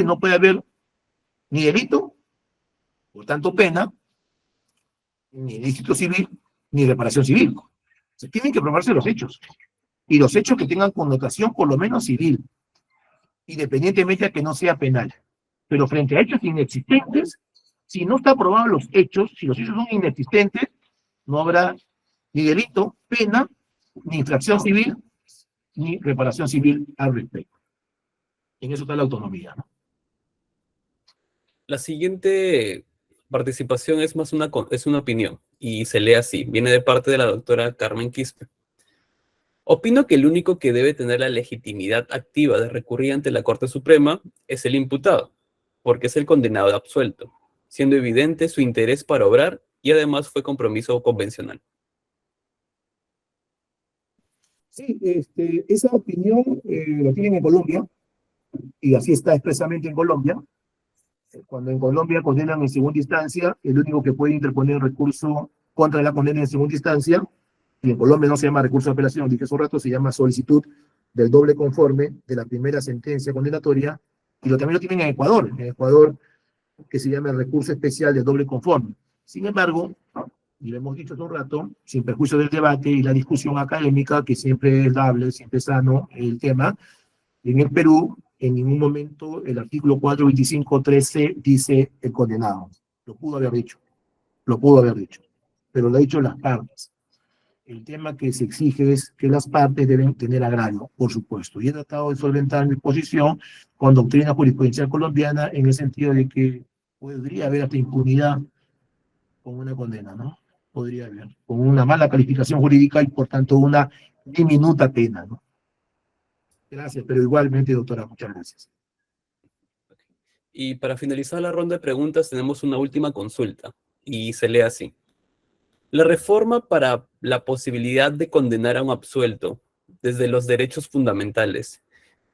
no puede haber ni delito, por tanto pena, ni ilícito civil, ni reparación civil. Se tienen que probarse los hechos, y los hechos que tengan connotación por lo menos civil, independientemente a que no sea penal. Pero frente a hechos inexistentes, si no está probado los hechos, si los hechos son inexistentes, no habrá ni delito, pena, ni infracción civil, ni reparación civil al respecto. En eso está la autonomía, ¿no? La siguiente participación es más es una opinión, y se lee así, viene de parte de la doctora Carmen Quispe. Opino que el único que debe tener la legitimidad activa de recurrir ante la Corte Suprema es el imputado, porque es el condenado absuelto, siendo evidente su interés para obrar y además fue compromiso convencional. Sí, esa opinión la tienen en Colombia, y así está expresamente en Colombia. Cuando en Colombia condenan en segunda instancia, el único que puede interponer recurso contra la condena en segunda instancia, y en Colombia no se llama recurso de apelación, dije hace un rato, se llama solicitud del doble conforme de la primera sentencia condenatoria, y también lo tienen en Ecuador, que se llama el recurso especial del doble conforme. Sin embargo, y lo hemos dicho hace un rato, sin perjuicio del debate y la discusión académica, que siempre es dable, siempre es sano el tema, en el Perú, en ningún momento el artículo 425.13 dice el condenado. Lo pudo haber dicho, pero lo ha dicho las partes. El tema que se exige es que las partes deben tener agravio, por supuesto. Y he tratado de solventar mi posición con doctrina jurisprudencial colombiana en el sentido de que podría haber hasta impunidad con una condena, ¿no? Podría haber, con una mala calificación jurídica y por tanto una diminuta pena, ¿no? Gracias, pero igualmente, doctora, muchas gracias. Y para finalizar la ronda de preguntas tenemos una última consulta, y se lee así. La reforma para la posibilidad de condenar a un absuelto desde los derechos fundamentales,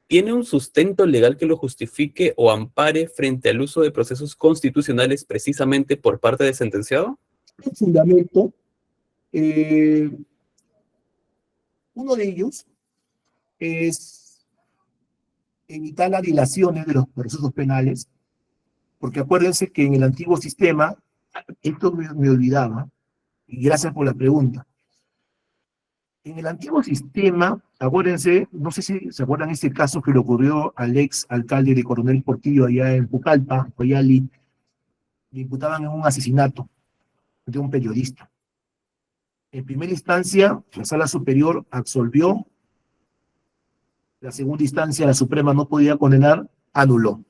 ¿tiene un sustento legal que lo justifique o ampare frente al uso de procesos constitucionales precisamente por parte del sentenciado? El fundamento, uno de ellos es evitar las dilaciones de los procesos penales, porque acuérdense que en el antiguo sistema, esto me olvidaba, y gracias por la pregunta. En el antiguo sistema, acuérdense, no sé si se acuerdan ese caso que le ocurrió al ex alcalde de Coronel Portillo allá en Pucallpa, Coyali, le imputaban en un asesinato de un periodista. En primera instancia, la Sala Superior absolvió, la segunda instancia, la Suprema no podía condenar, anuló.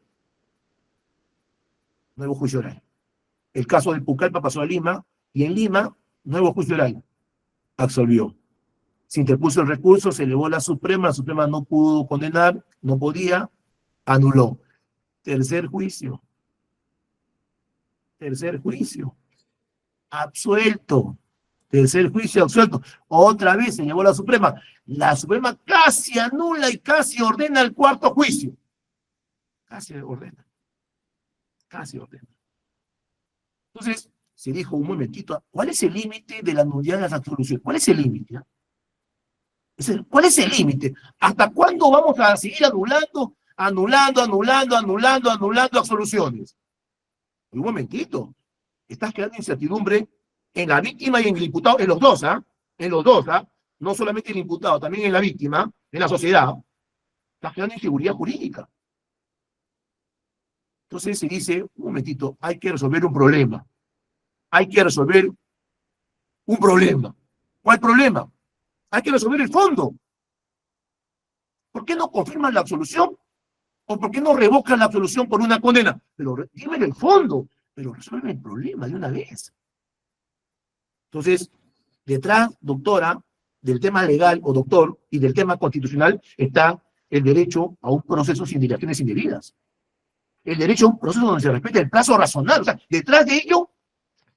Nuevo juicio oral. El caso de Pucallpa pasó a Lima, y en Lima, nuevo juicio oral, absolvió. se interpuso el recurso, se elevó a la Suprema no pudo condenar, no podía, anuló. Tercer juicio, absuelto. Tercer juicio, absuelto. Otra vez se llevó a la Suprema casi anula y casi ordena el cuarto juicio. Casi ordena. Entonces, se dijo un momentito, ¿cuál es el límite de la nulidad de las absoluciones? ¿Cuál es el límite? ¿Cuál es el límite? ¿Hasta cuándo vamos a seguir anulando absoluciones? Un momentito. Estás creando incertidumbre en la víctima y en el imputado, en los dos, no solamente el imputado, también en la víctima, en la sociedad. Estás creando inseguridad jurídica. Entonces se dice, un momentito, hay que resolver un problema. ¿Cuál problema? Hay que resolver el fondo. ¿Por qué no confirman la absolución? ¿O por qué no revocan la absolución por una condena? Pero dime el fondo, pero resuelve el problema de una vez. Entonces, detrás, doctora, del tema legal o doctor y del tema constitucional está el derecho a un proceso sin dilaciones indebidas. El derecho a un proceso donde se respete el plazo razonable. O sea, detrás de ello,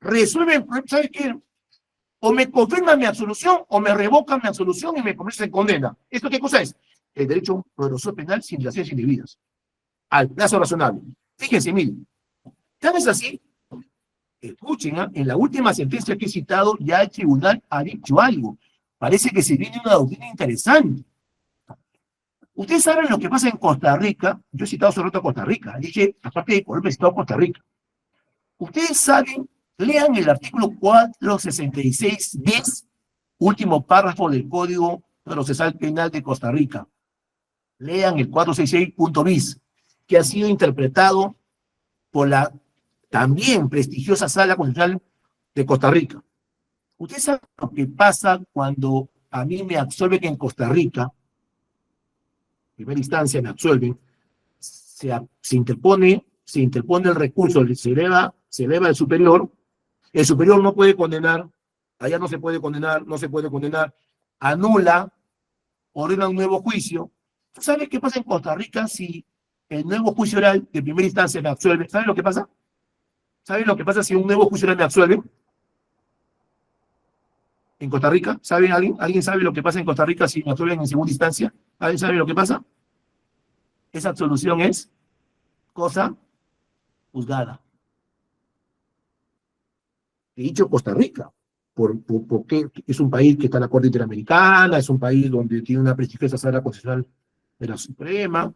resuelven, ¿sabes qué? O me confirman mi absolución o me revocan mi absolución y me convierten en condena. ¿Esto qué cosa es? El derecho a un proceso penal sin dilaciones indebidas. Al plazo razonable. Fíjense, miren. Tal vez así, escuchen, en la última sentencia que he citado, ya el tribunal ha dicho algo. Parece que se viene una doctrina interesante. Ustedes saben lo que pasa en Costa Rica. Yo he citado sobre todo a Costa Rica. Dije, aparte de Colombia, he citado a Costa Rica. Ustedes saben, lean el artículo 466 bis, último párrafo del Código Procesal Penal de Costa Rica. Lean el 466.bis, que ha sido interpretado por la también prestigiosa Sala Constitucional de Costa Rica. Ustedes saben lo que pasa cuando a mí me absuelven en Costa Rica, en primera instancia me absuelven, se interpone el recurso, se eleva el superior no puede condenar, allá no se puede condenar, anula, ordena un nuevo juicio. ¿Sabes qué pasa en Costa Rica si el nuevo juicio oral de primera instancia me absuelve? ¿Saben lo que pasa? ¿Saben lo que pasa si un nuevo juicio oral me absuelve? En Costa Rica, ¿saben alguien? ¿Alguien sabe lo que pasa en Costa Rica si me absuelven en segunda instancia? ¿Alguien sabe lo que pasa? Esa absolución es cosa juzgada. He dicho Costa Rica, porque es un país que está en la Corte Interamericana, es un país donde tiene una prestigiosa Sala Constitucional de la Suprema.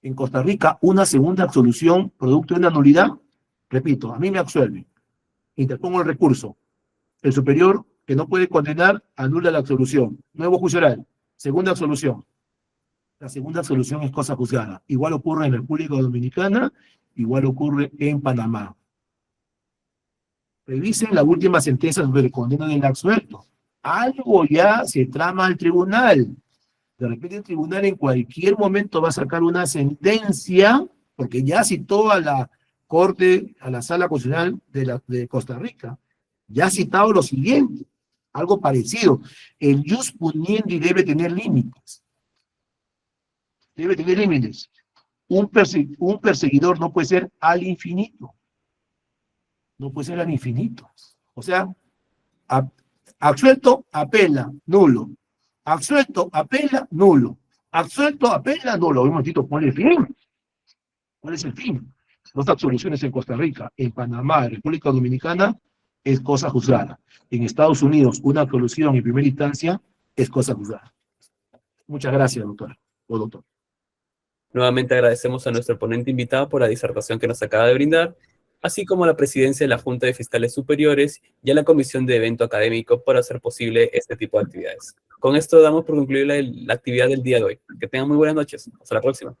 En Costa Rica, una segunda absolución producto de una nulidad, repito, a mí me absuelven, interpongo el recurso, el superior que no puede condenar anula la absolución, nuevo juicio oral, segunda absolución. La segunda absolución es cosa juzgada. Igual ocurre en la República Dominicana, igual ocurre en Panamá. Revisen la última sentencia sobre condena del absuelto. Algo ya se trama al tribunal. De repente el tribunal en cualquier momento va a sacar una sentencia, porque ya citó a la Corte, a la Sala Constitucional de Costa Rica, ya ha citado lo siguiente, algo parecido. El jus puniendi debe tener límites. Debe tener límites. Un perseguidor no puede ser al infinito. No puede ser al infinito. O sea, absuelto, apela, nulo. Absuelto, apela, nulo. Absuelto, apela, nulo. Un momentito, ¿cuál es el fin? ¿Cuál es el fin? Dos absoluciones en Costa Rica, en Panamá, en República Dominicana, es cosa juzgada. En Estados Unidos, una absolución en primera instancia es cosa juzgada. Muchas gracias, doctora o doctor. Nuevamente agradecemos a nuestro ponente invitado por la disertación que nos acaba de brindar, así como a la presidencia de la Junta de Fiscales Superiores y a la Comisión de Evento Académico por hacer posible este tipo de actividades. Con esto damos por concluir la actividad del día de hoy. Que tengan muy buenas noches. Hasta la próxima.